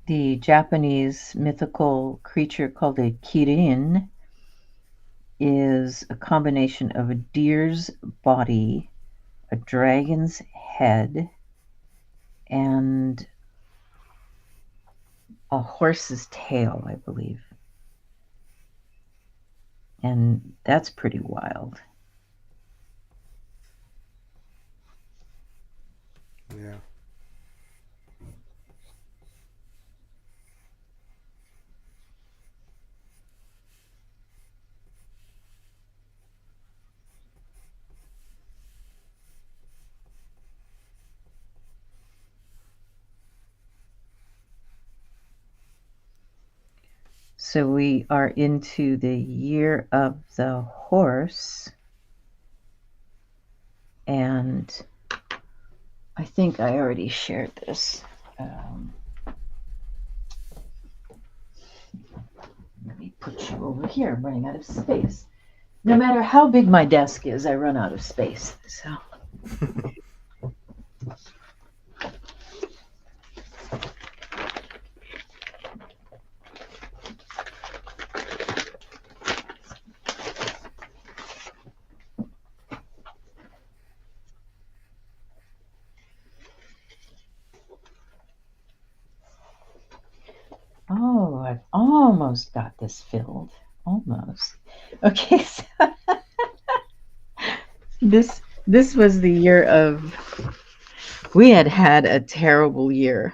The Japanese mythical creature called a kirin is a combination of a deer's body, a dragon's head, and a horse's tail, I believe. And that's pretty wild. Yeah. So we are into the year of the horse, and I think I already shared this. Let me put you over here. I'm running out of space. No matter how big my desk is, I run out of space. So. Oh, I've almost got this filled. Almost. Okay, so this was the year of, we had a terrible year.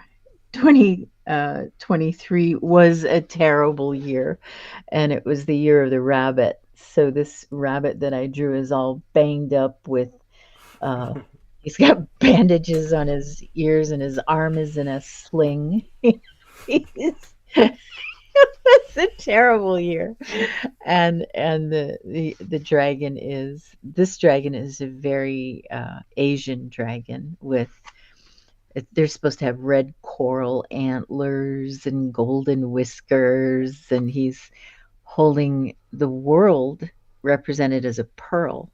2023 was a terrible year, and it was the year of the rabbit. So this rabbit that I drew is all banged up with, he's got bandages on his ears and his arm is in a sling. It's a terrible year. And the dragon is, this dragon is a very Asian dragon with, they're supposed to have red coral antlers and golden whiskers, and he's holding the world represented as a pearl,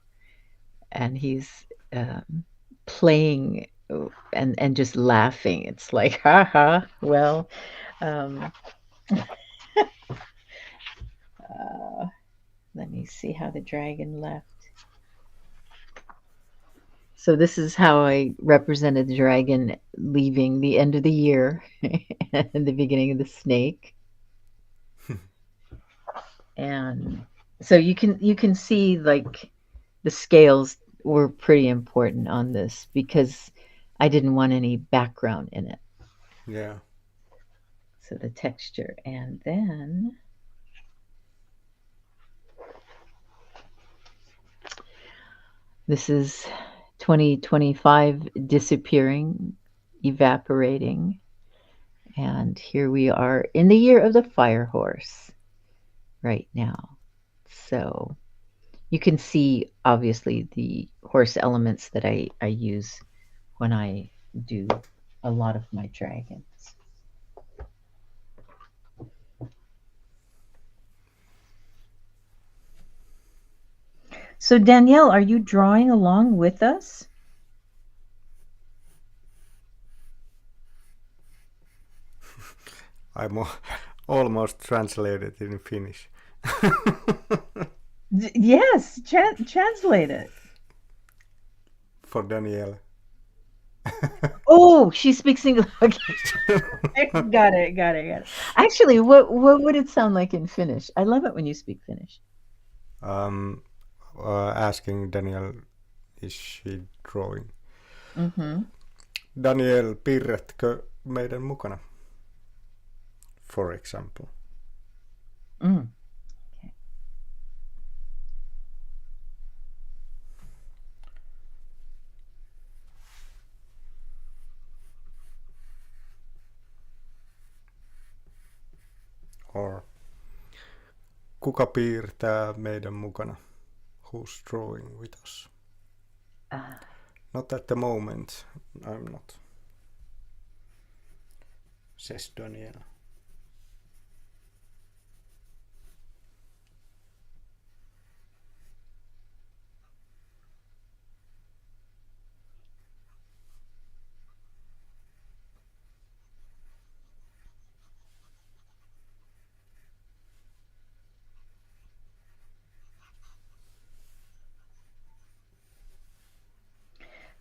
and he's playing and just laughing. It's like, haha, well, let me see how the dragon left. So this is how I represented the dragon leaving the end of the year and the beginning of the snake. And so you can see, like, the scales were pretty important on this because I didn't want any background in it. Yeah. So the texture, and then this is 2025 disappearing, evaporating, and here we are in the year of the fire horse right now. So you can see obviously the horse elements that I use when I do a lot of my dragons. So Danielle, are you drawing along with us? I'm almost translated in Finnish. Yes, translate it. For Danielle. Oh, she speaks English. Okay. Got it. Actually, what would it sound like in Finnish? I love it when you speak Finnish. Asking Danielle, is she drawing? Mm-hmm. Danielle, piirrätkö meidän mukana? For example. Okay. Or kuka piirtää meidän mukana? Who's drawing with us? Not at the moment. I'm not. Says Danielle.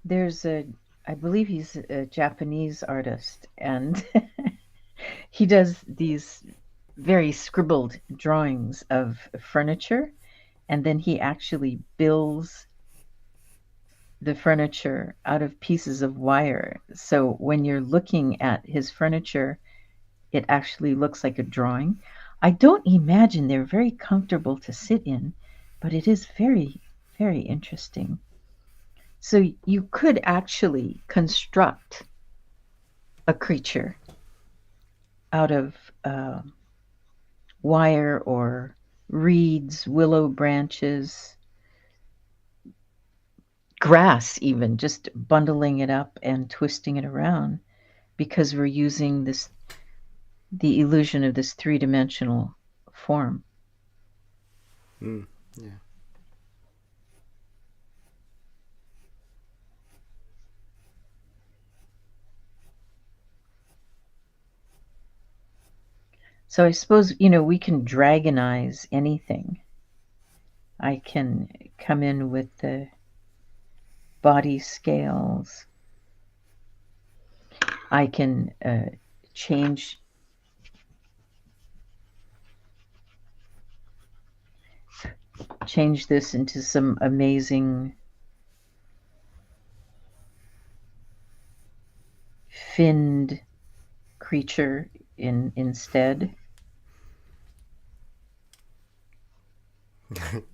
There's I believe he's a Japanese artist, and he does these very scribbled drawings of furniture, and then he actually builds the furniture out of pieces of wire. So when you're looking at his furniture, it actually looks like a drawing. I don't imagine they're very comfortable to sit in, but it is very, very interesting. So you could actually construct a creature out of wire or reeds, willow branches, grass even, just bundling it up and twisting it around, because we're using the illusion of this three-dimensional form. Yeah. So I suppose, we can dragonize anything. I can come in with the body scales. I can change this into some amazing finned creature instead.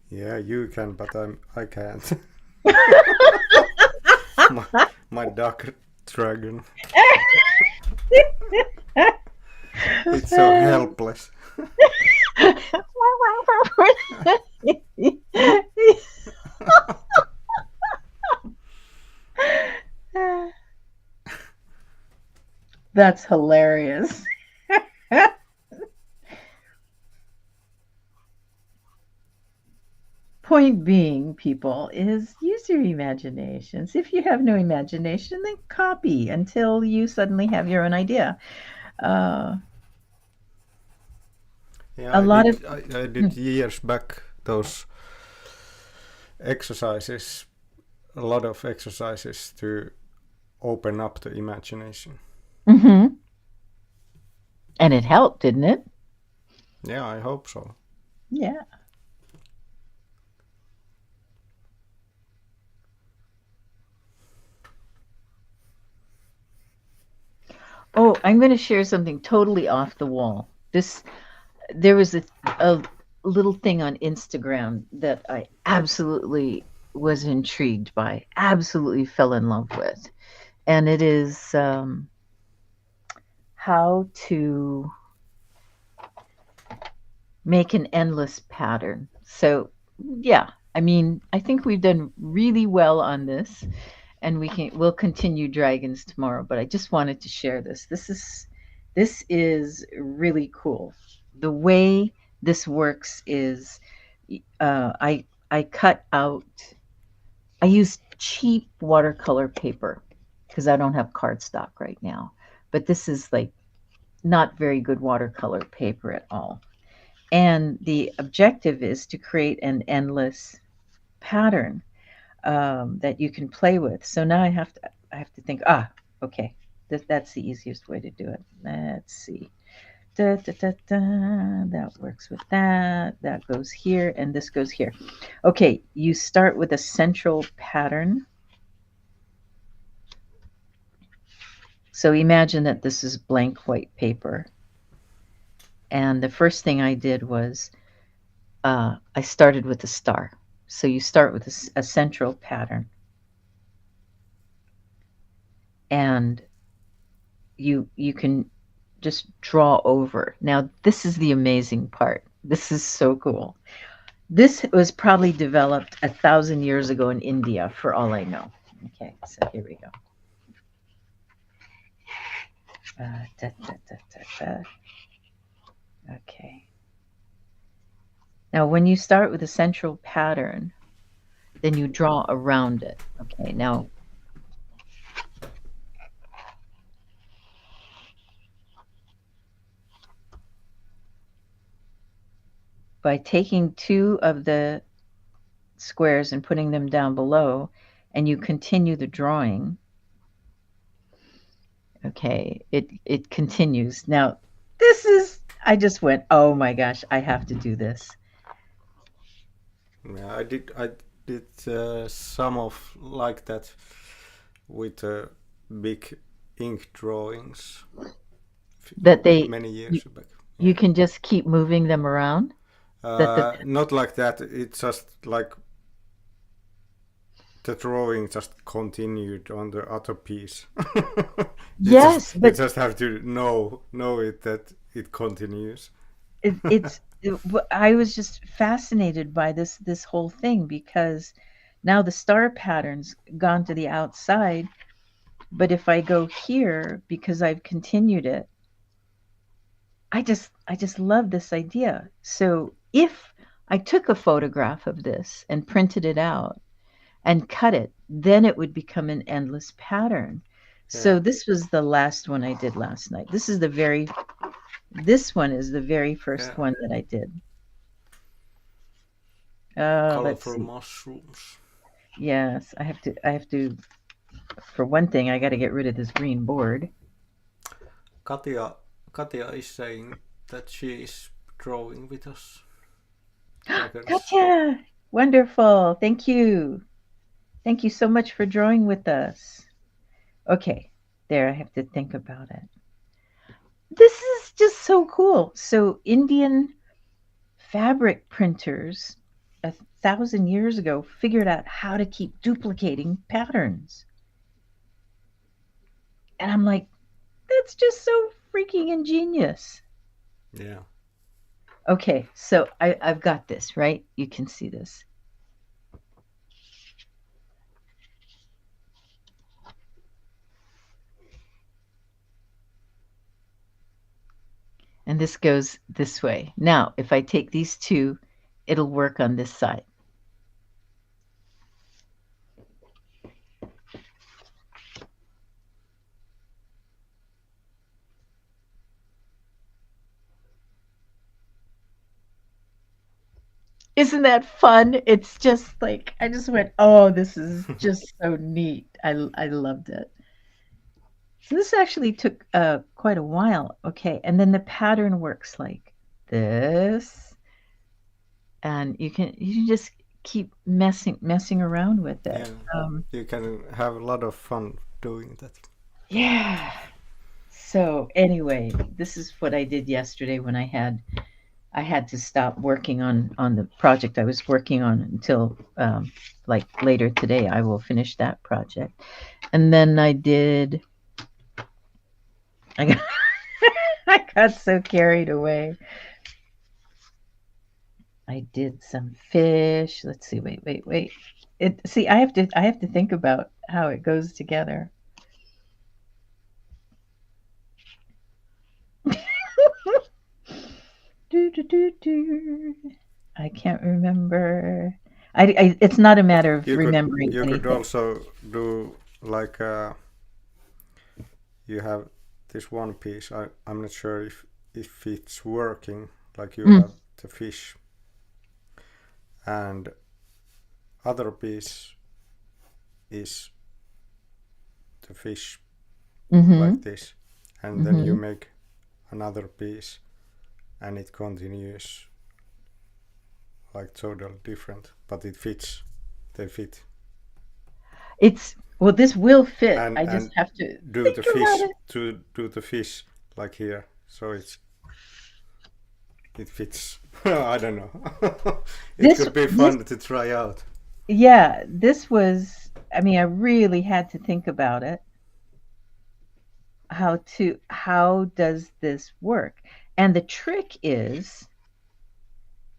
Yeah, you can, but I can't. my duck dragon. It's so helpless. That's hilarious. Point being, people, is use your imaginations. If you have no imagination, then copy until you suddenly have your own idea. Yeah, I did years back those exercises, a lot of exercises to open up the imagination. Mm-hmm. And it helped, didn't it? Yeah, I hope so. Yeah. Oh, I'm going to share something totally off the wall. There was a little thing on Instagram that I absolutely was intrigued by, absolutely fell in love with. And it is how to make an endless pattern. So, yeah, I think we've done really well on this. And we'll continue dragons tomorrow, but I just wanted to share this. This is really cool. The way this works is I cut out, I use cheap watercolor paper because I don't have cardstock right now, but this is like not very good watercolor paper at all. And the objective is to create an endless pattern that you can play with. So now I have to think, okay, that's the easiest way to do it. Let's see. That works with that. That goes here, and this goes here. Okay, you start with a central pattern. So imagine that this is blank white paper. And the first thing I did was I started with a star. So you start with a central pattern. And you can just draw over. Now, this is the amazing part. This is so cool. This was probably developed 1,000 years ago in India, for all I know. Okay, so here we go. Okay. Now, when you start with a central pattern, then you draw around it. Okay, now by taking two of the squares and putting them down below, and you continue the drawing, okay, it continues. Now, I just went, oh my gosh, I have to do this. Yeah, I did some of like that with big ink drawings many years back. Yeah. You can just keep moving them around? Not like that. It's just like the drawing just continued on the other piece. Yes, but you just have to know it that it continues. I was just fascinated by this whole thing, because now the star pattern's gone to the outside, but if I go here, because I've continued it, I just love this idea. So if I took a photograph of this and printed it out and cut it, then it would become an endless pattern. So Yeah. this was the last one I did last night. This one is the very first Yeah. one that I did. Let's Colorful see. mushrooms. Yes, I have to, for one thing, I got to get rid of this green board. Katja is saying that she is drawing with us. Katya, wonderful. Thank you. Thank you so much for drawing with us. Okay, there, I have to think about it. This is just so cool. So Indian fabric printers 1,000 years ago figured out how to keep duplicating patterns. And I'm like, that's just so freaking ingenious. Yeah. Okay, so I've got this, right? You can see this. And this goes this way. Now, if I take these two, it'll work on this side. Isn't that fun? It's just like, I just went, oh, this is just so neat. I loved it. So this actually took quite a while. Okay, and then the pattern works like this, and you can just keep messing around with it. Yeah. You can have a lot of fun doing that. Yeah. So anyway, this is what I did yesterday when I had to stop working on the project I was working on until like later today. I will finish that project, and then I got I got so carried away. I did some fish. Let's see. Wait. I have to think about how it goes together. I can't remember. It's not a matter of remembering You anything. could also do like you have this one piece. I'm not sure if it's working. Like you have the fish, and other piece is the fish like this, and then you make another piece, and it continues like totally different, but it fits. They fit. Well, this will fit. And, I just have to do think the about fish it. to do the fish like here, so it fits. I don't know. It could be fun to try out. Yeah, this was. I mean, I really had to think about it. How does this work? And the trick is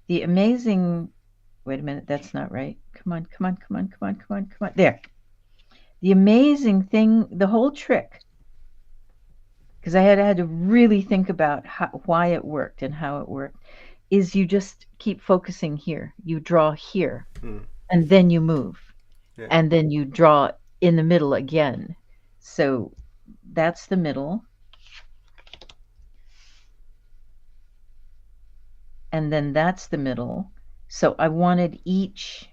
the amazing. Wait a minute, that's not right. Come on. There. The amazing thing, the whole trick, because I had to really think about why it worked and how it worked, is you just keep focusing here. You draw here, and then you move, and then you draw in the middle again. So that's the middle. And then that's the middle. So I wanted each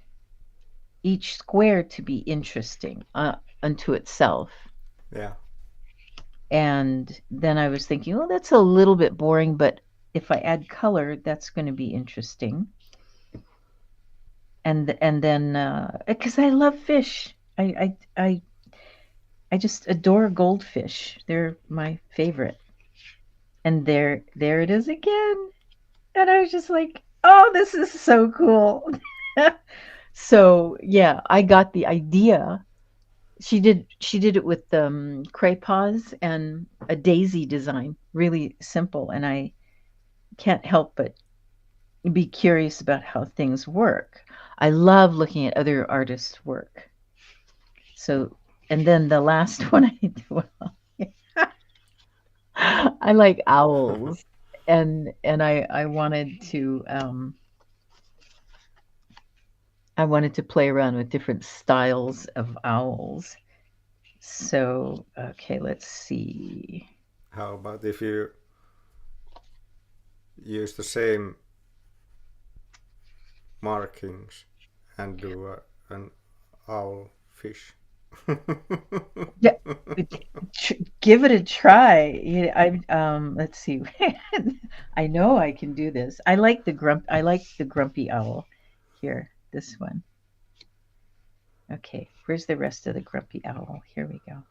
square to be interesting unto itself. Yeah. And then I was thinking, well, that's a little bit boring, but if I add color, that's going to be interesting. And then because I love fish, I just adore goldfish. They're my favorite. And there it is again. And I was just like, oh, this is so cool. So yeah, I got the idea. She did it with crayons and a daisy design, really simple. And I can't help but be curious about how things work. I love looking at other artists' work. So, and then the last one I do, well, I like owls, and I wanted to play around with different styles of owls. So, okay, let's see. How about if you use the same markings and do an owl fish? Yeah, give it a try. Let's see. I know I can do this. I like the grumpy owl here. This one. Okay, where's the rest of the grumpy owl? Here we go.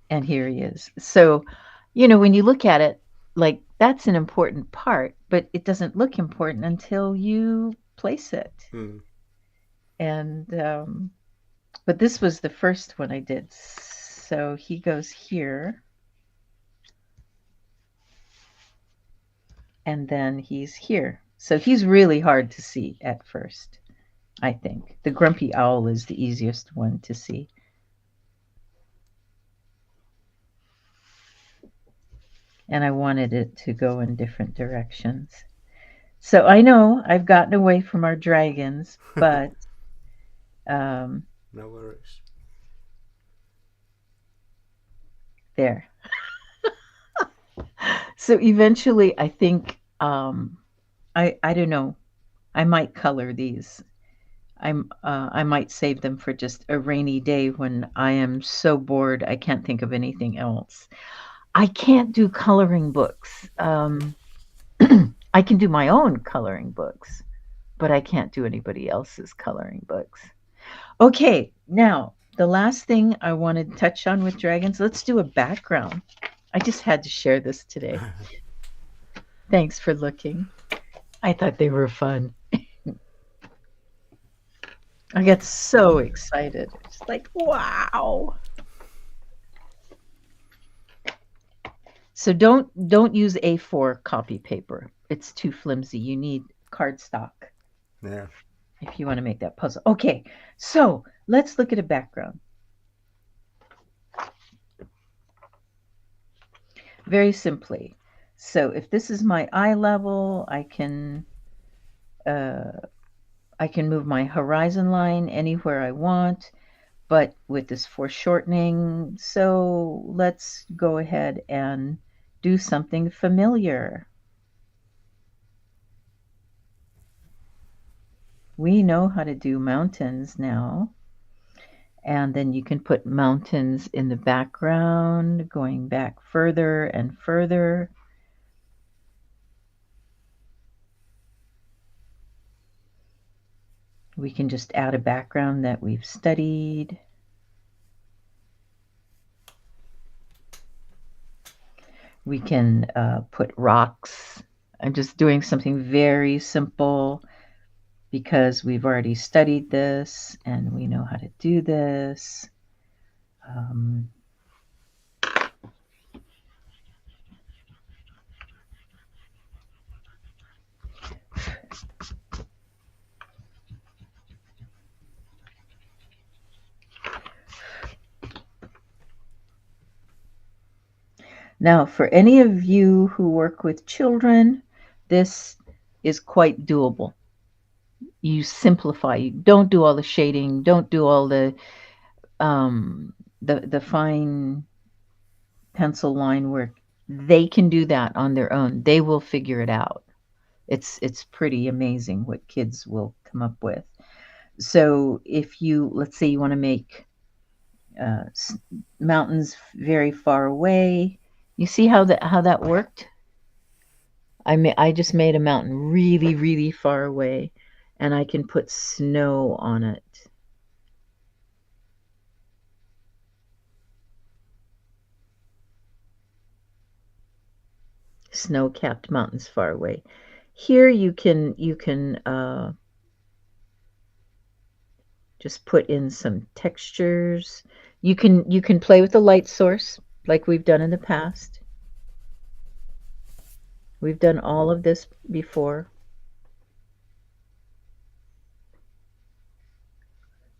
And here he is. So, when you look at it, like that's an important part, but it doesn't look important until you place it. And but this was the first one I did. So he goes here. And then he's here. So he's really hard to see at first, I think. The grumpy owl is the easiest one to see. And I wanted it to go in different directions. So I know I've gotten away from our dragons, but no worries. There. So eventually, I think I don't know. I might color these. I might save them for just a rainy day when I am so bored I can't think of anything else. I can't do coloring books. I can do my own coloring books, but I can't do anybody else's coloring books. Okay, now the last thing I want to touch on with dragons, let's do a background. I just had to share this today. Thanks for looking. I thought they were fun. I get so excited. It's like, wow. So don't use A4 copy paper. It's too flimsy. You need cardstock. Yeah. If you want to make that puzzle. Okay, so let's look at a background. Very simply. So if this is my eye level, I can move my horizon line anywhere I want, but with this foreshortening. So let's go ahead and do something familiar. We know how to do mountains now. And then you can put mountains in the background, going back further and further. We can just add a background that we've studied. We can put rocks. I'm just doing something very simple because we've already studied this and we know how to do this. Now, for any of you who work with children, this is quite doable. You simplify. You don't do all the shading. Don't do all the fine pencil line work. They can do that on their own. They will figure it out. It's pretty amazing what kids will come up with. So if you, let's say you want to make mountains very far away, you see how that worked? I just made a mountain really, really far away, and I can put snow on it. Snow-capped mountains far away. Here you can just put in some textures. You can play with the light source like we've done in the past. We've done all of this before.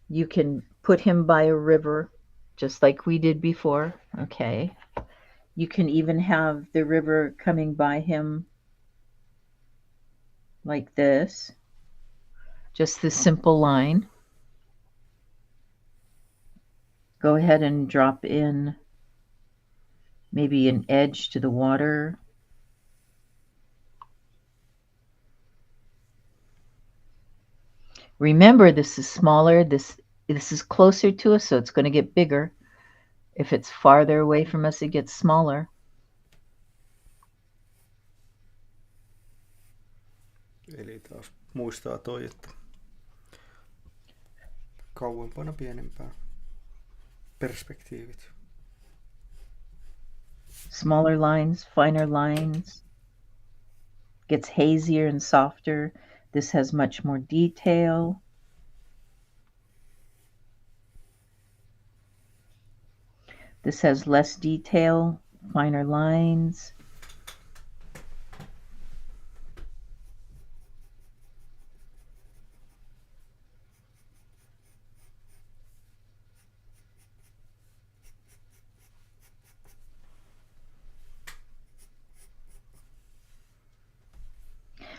You can put him by a river, just like we did before. Okay. You can even have the river coming by him like this. Just this simple line. Go ahead and drop in maybe an edge to the water. Remember, this is smaller. This is closer to us, so it's going to get bigger. If it's farther away from us, it gets smaller. Eli taas muistaa toi, että kauempana pienempää perspektiivit. Smaller lines, finer lines. Gets hazier and softer. This has much more detail. This has less detail, finer lines.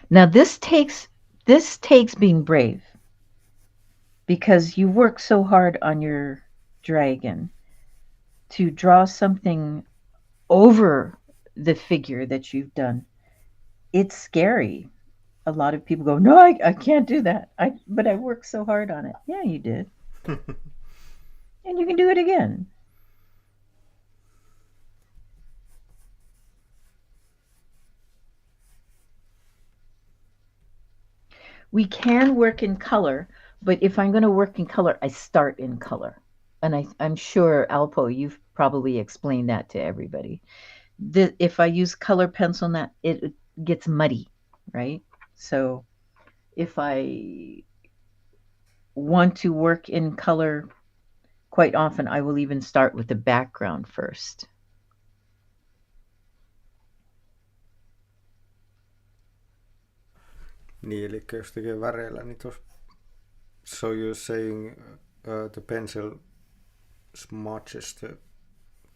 Now this takes being brave, because you work so hard on your dragon to draw something over the figure that you've done. It's scary. A lot of people go, no, I can't do that. But I worked so hard on it. Yeah, you did. And you can do it again. We can work in color, but if I'm going to work in color, I start in color. And I'm sure, Alpo, you've probably explained that to everybody. If I use color pencil, it gets muddy, right? So if I want to work in color, quite often I will even start with the background first. Niin, eli jos tekee väreillä, niin so you're saying the pencil smudges the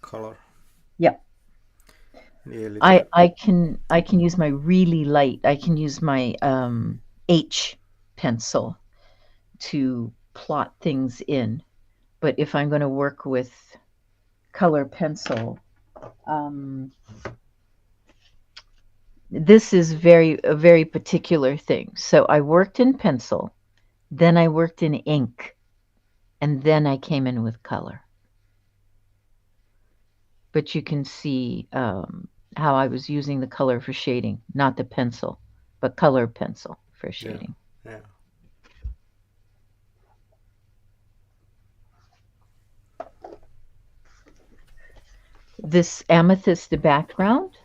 color. Yeah. Niin, eli I can use my really light. I can use my H pencil to plot things in. But if I'm going to work with color pencil, this is a very particular thing. So I worked in pencil, then I worked in ink, and then I came in with color. But you can see how I was using the color for shading, not the pencil, but color pencil for shading. Yeah. This amethyst background,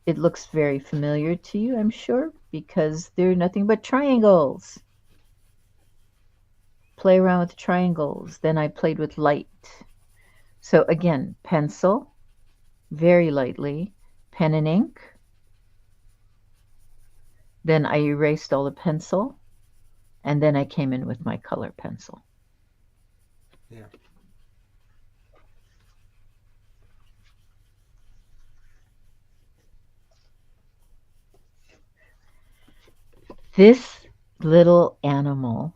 it looks very familiar to you, I'm sure, because they're nothing but triangles. Play around with triangles. Then I played with light. So again, pencil, very lightly, pen and ink. Then I erased all the pencil, and then I came in with my color pencil. Yeah. This little animal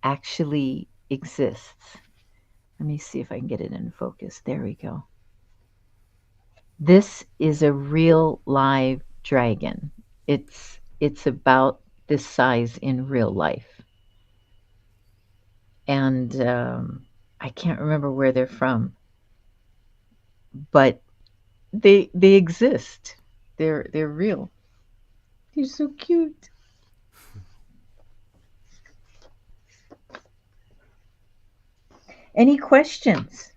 actually exists. Let me see if I can get it in focus. There we go. This is a real live dragon. It's about this size in real life. And I can't remember where they're from, but they exist. They're real. They're so cute. Any questions?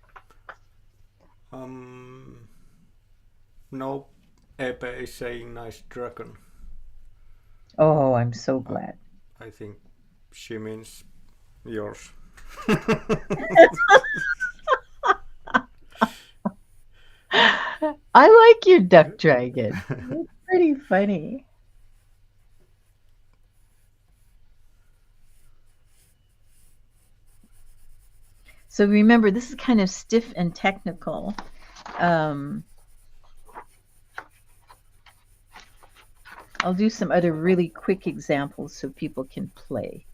No, Epe is saying nice dragon. Oh, I'm so glad. I think she means yours. I like your duck dragon. It's pretty funny. So remember, this is kind of stiff and technical. I'll do some other really quick examples so people can play.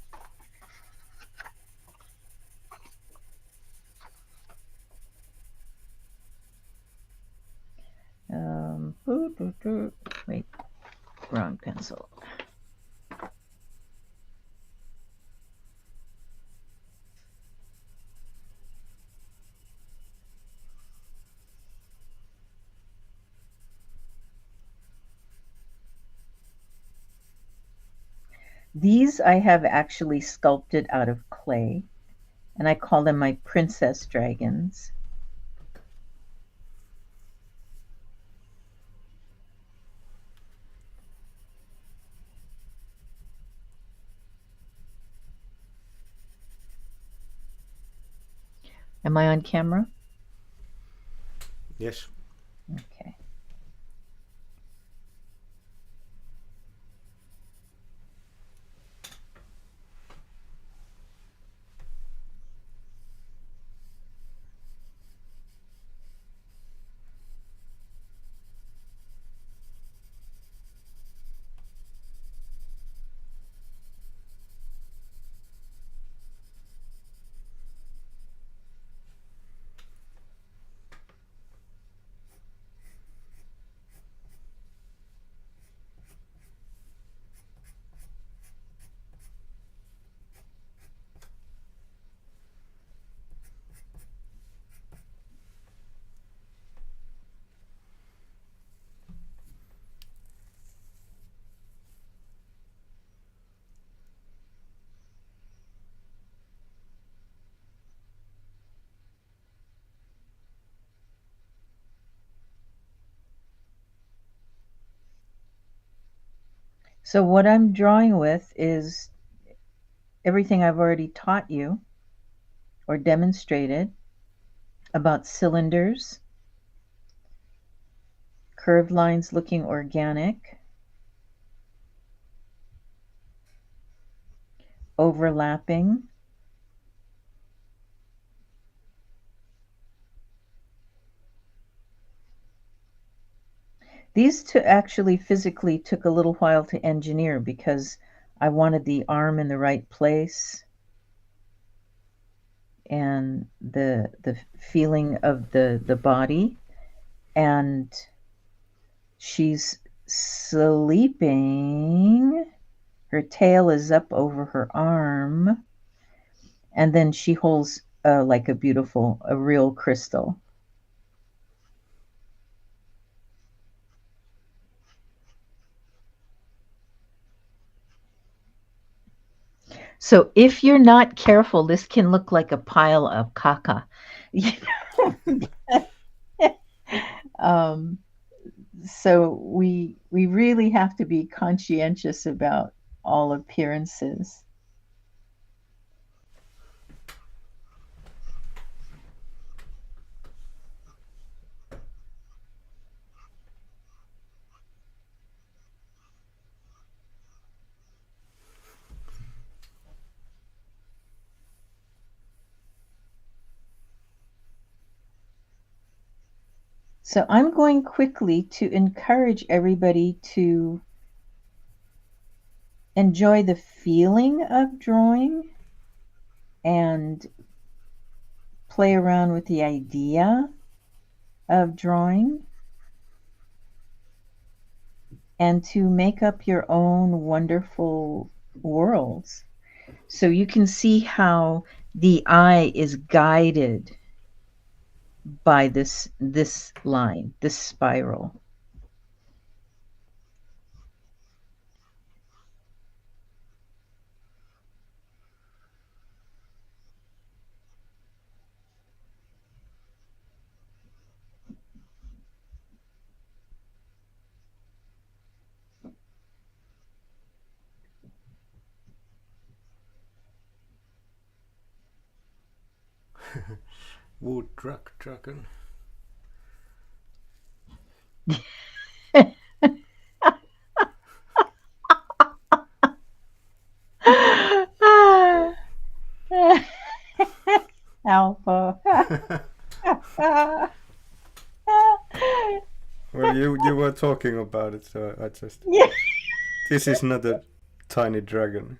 Wait, wrong pencil. These I have actually sculpted out of clay, and I call them my princess dragons. Am I on camera? Yes. Okay. So what I'm drawing with is everything I've already taught you or demonstrated about cylinders, curved lines looking organic, overlapping, these two actually physically took a little while to engineer because I wanted the arm in the right place and the feeling of the body, and she's sleeping. Her tail is up over her arm, and then she holds like a real crystal. So if you're not careful, this can look like a pile of caca. So we really have to be conscientious about all appearances. So I'm going quickly to encourage everybody to enjoy the feeling of drawing and play around with the idea of drawing, and to make up your own wonderful worlds. So you can see how the eye is guided by this line, this spiral. Wood truck dragon. Alpha. Well, you were talking about it, so I just... Yeah. This is not a tiny dragon.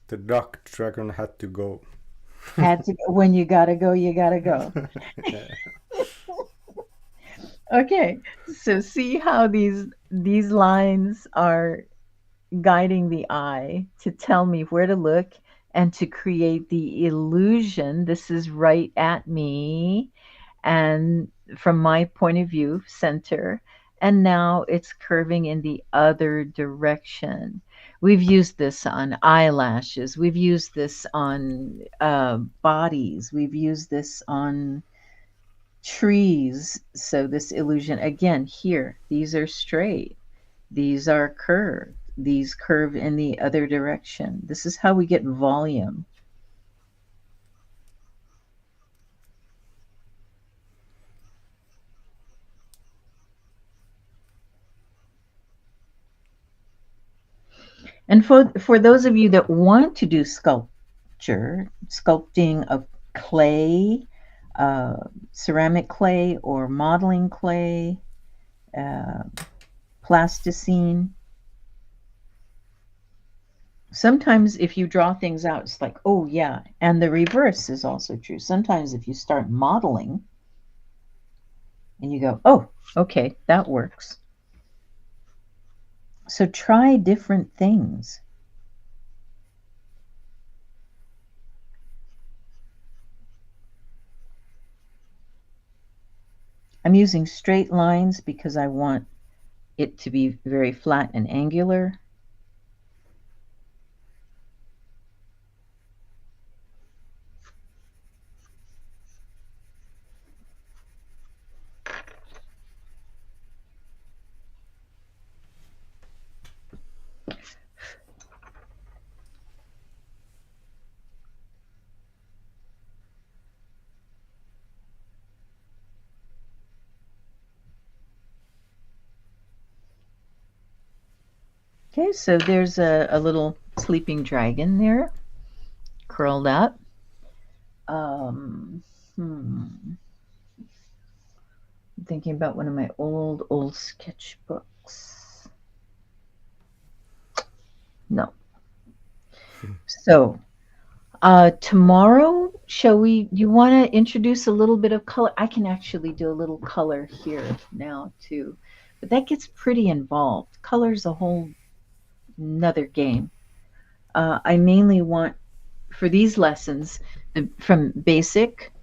The duck dragon had to go. When you gotta go, you gotta go. Yeah. Okay, so see how these lines are guiding the eye to tell me where to look and to create the illusion this is right at me and from my point of view center, and now it's curving in the other direction. We've used this on eyelashes, we've used this on bodies, we've used this on trees. So this illusion again here, these are straight, these are curved, these curve in the other direction. This is how we get volume. And for those of you that want to do sculpting of clay, ceramic clay or modeling clay, plasticine, sometimes if you draw things out, it's like, oh yeah. And the reverse is also true. Sometimes if you start modeling and you go, oh, okay, that works. So try different things. I'm using straight lines because I want it to be very flat and angular. Okay, so there's a little sleeping dragon there, curled up. I'm thinking about one of my old sketchbooks. No. So tomorrow, you want to introduce a little bit of color? I can actually do a little color here now too, but that gets pretty involved. Color's a whole another game. I mainly want, for these lessons, from basic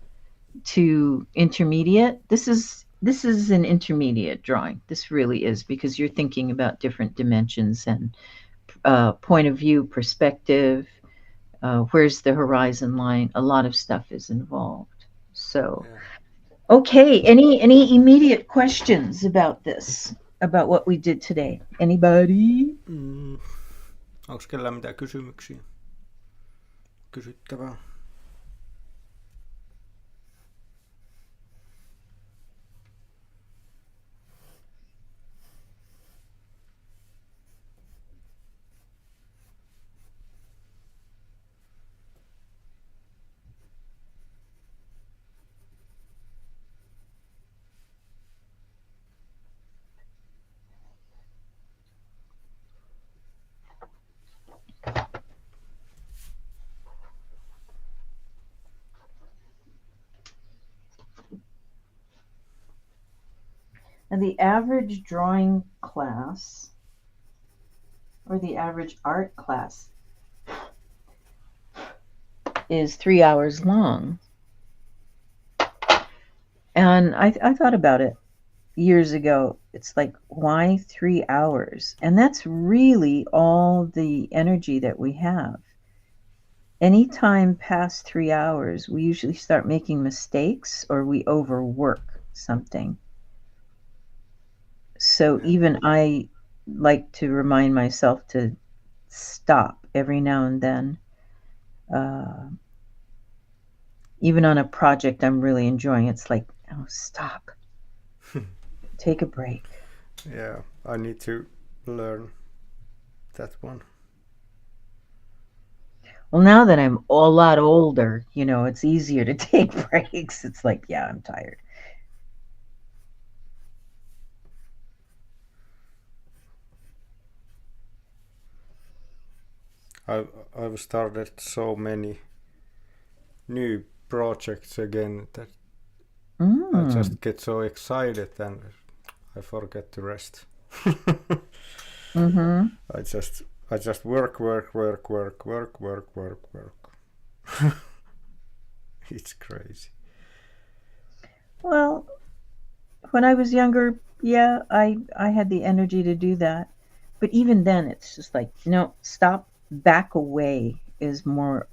to intermediate. This is an intermediate drawing. This really is, because you're thinking about different dimensions and point of view, perspective. Where's the horizon line? A lot of stuff is involved. So, okay. Any immediate questions about this? About what we did today? Anybody? Onko kellään mitään kysymyksiä? Kysyttävää? And the average drawing class, or the average art class, is 3 hours long. And I thought about it years ago. It's like, why 3 hours? And that's really all the energy that we have. Anytime past 3 hours, we usually start making mistakes or we overwork something. So even I like to remind myself to stop every now and then. Even on a project I'm really enjoying, it's like, oh, stop. Take a break. Yeah, I need to learn that one. Well, now that I'm a lot older, it's easier to take breaks. It's like, yeah, I'm tired. I've started so many new projects again that I just get so excited and I forget the rest. Mm-hmm. I just work. It's crazy. Well, when I was younger, yeah, I had the energy to do that. But even then, it's just like, stop, back away is more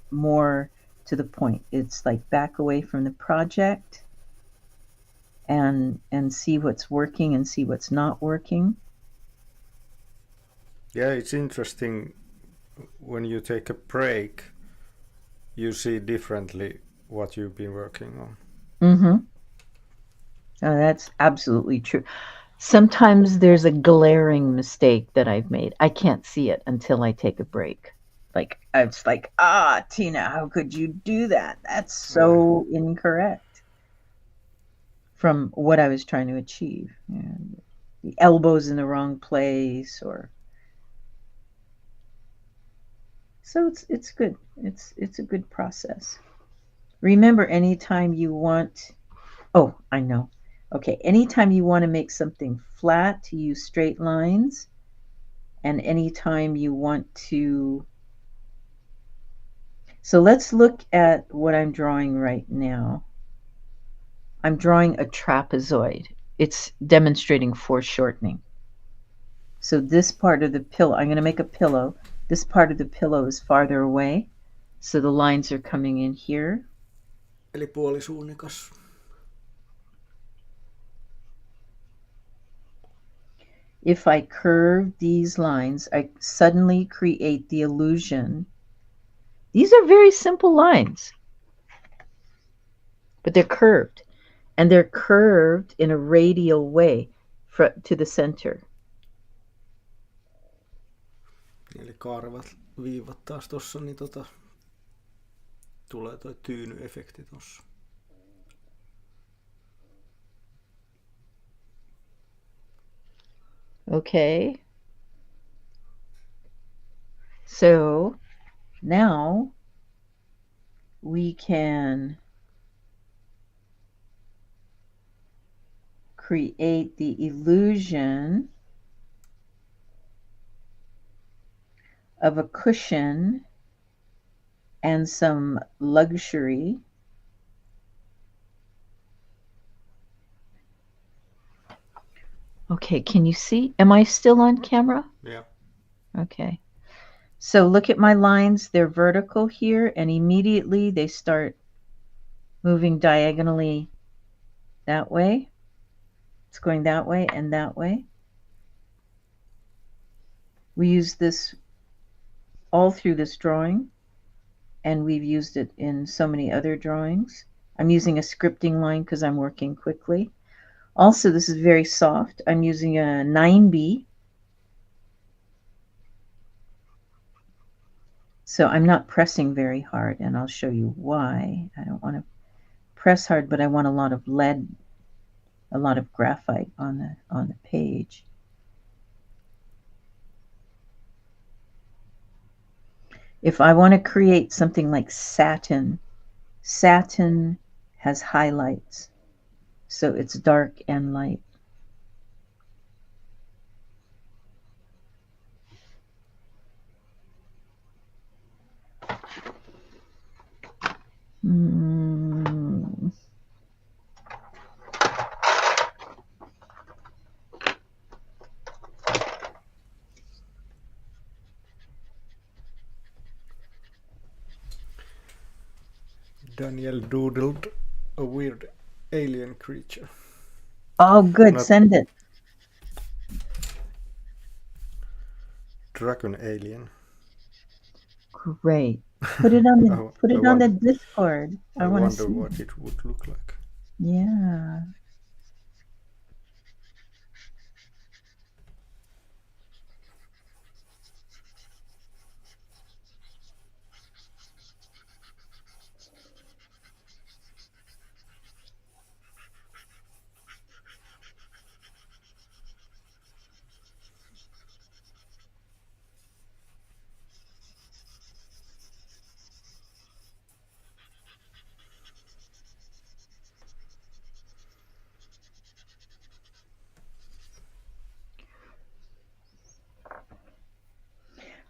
to the point. It's like back away from the project and see what's working and see what's not working. Yeah, it's interesting when you take a break, you see differently what you've been working on. Mm-hmm. Oh, that's absolutely true. Sometimes there's a glaring mistake that I've made. I can't see it until I take a break. Like, it's like, Tina, how could you do that? That's so incorrect from what I was trying to achieve. The elbow's in the wrong place, so it's good. It's a good process. Remember, anytime you want, I know. Okay, anytime you want to make something flat, you use straight lines. And anytime you want to... So let's look at what I'm drawing right now. I'm drawing a trapezoid. It's demonstrating foreshortening. So this part of the pillow, I'm going to make a pillow. This part of the pillow is farther away. So the lines are coming in here. Eli puolisuunnikas. If I curve these lines, I suddenly create the illusion. These are very simple lines, but they're curved. And they're curved in a radial way to the center. Eli kaarvat viivat taas tossa, niin tulee toi tyynyefekti tossa. Okay. So now we can create the illusion of a cushion and some luxury. Okay, can you see? Am I still on camera? Yeah. Okay. So look at my lines. They're vertical here, and immediately they start moving diagonally that way. It's going that way and that way. We use this all through this drawing, and we've used it in so many other drawings. I'm using a scripting line because I'm working quickly. Also, this is very soft. I'm using a 9B. So I'm not pressing very hard, and I'll show you why. I don't want to press hard, but I want a lot of lead, a lot of graphite on the page. If I want to create something like satin, satin has highlights, so it's dark and light. Daniel doodled a weird alien creature. Oh, good. Send it. Dragon alien. Great. Put it on the on the Discord. I wonder what it would look like. Yeah.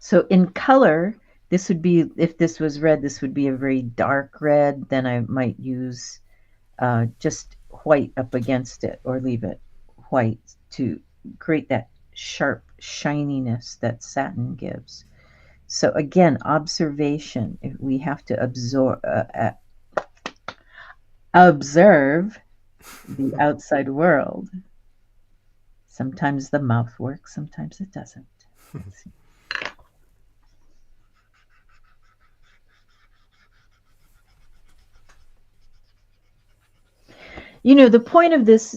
So in color, this would be, if this was red, this would be a very dark red. Then I might use just white up against it, or leave it white to create that sharp shininess that satin gives. So again, observation. We have to observe the outside world. Sometimes the mouth works, sometimes it doesn't. You know, the point of this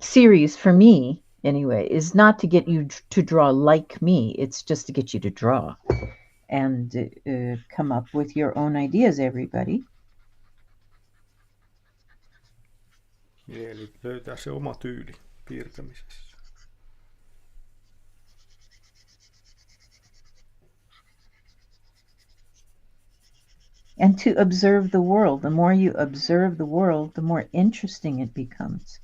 series, for me anyway, is not to get you to draw like me. It's just to get you to draw and come up with your own ideas, everybody. Eli löytää se oma tyyli piirtämisessä. And to observe the world. The more you observe the world, the more interesting it becomes.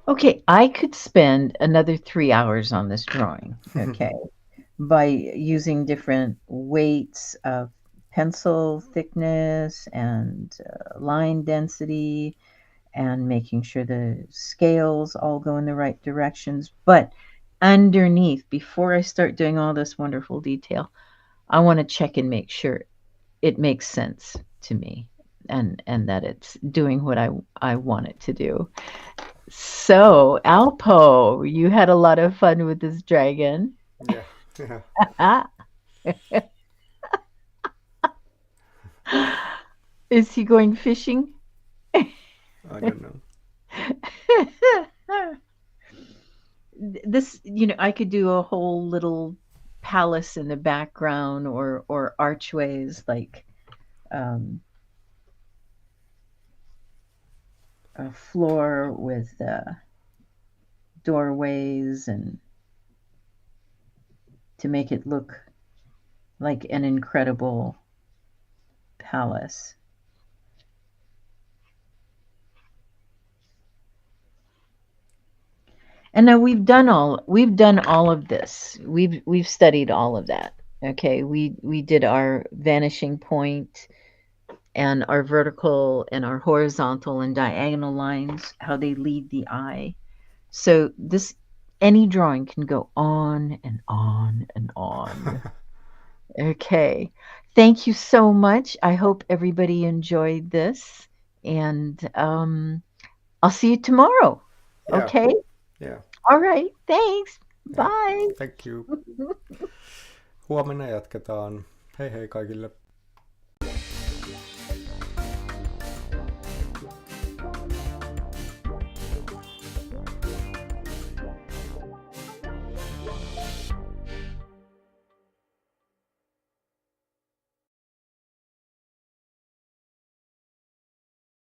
Okay, I could spend another 3 hours on this drawing, okay, by using different weights of pencil thickness and line density, and making sure the scales all go in the right directions. But underneath, before I start doing all this wonderful detail, I want to check and make sure it makes sense to me, and that it's doing what I want it to do. So, Alpo, you had a lot of fun with this dragon. Yeah. Is he going fishing? I don't know. This, you know, I could do a whole little palace in the background, or archways, like a floor with doorways, and to make it look like an incredible palace. And now we've done all of this. We've studied all of that. Okay, we did our vanishing point, and our vertical and our horizontal and diagonal lines, how they lead the eye. So this, any drawing can go on and on and on. Okay, thank you so much. I hope everybody enjoyed this, and I'll see you tomorrow. Yeah. Okay. Yeah. All right. Thanks. Yeah. Bye. Thank you. Huomenna jatketaan. Hei hei kaikille.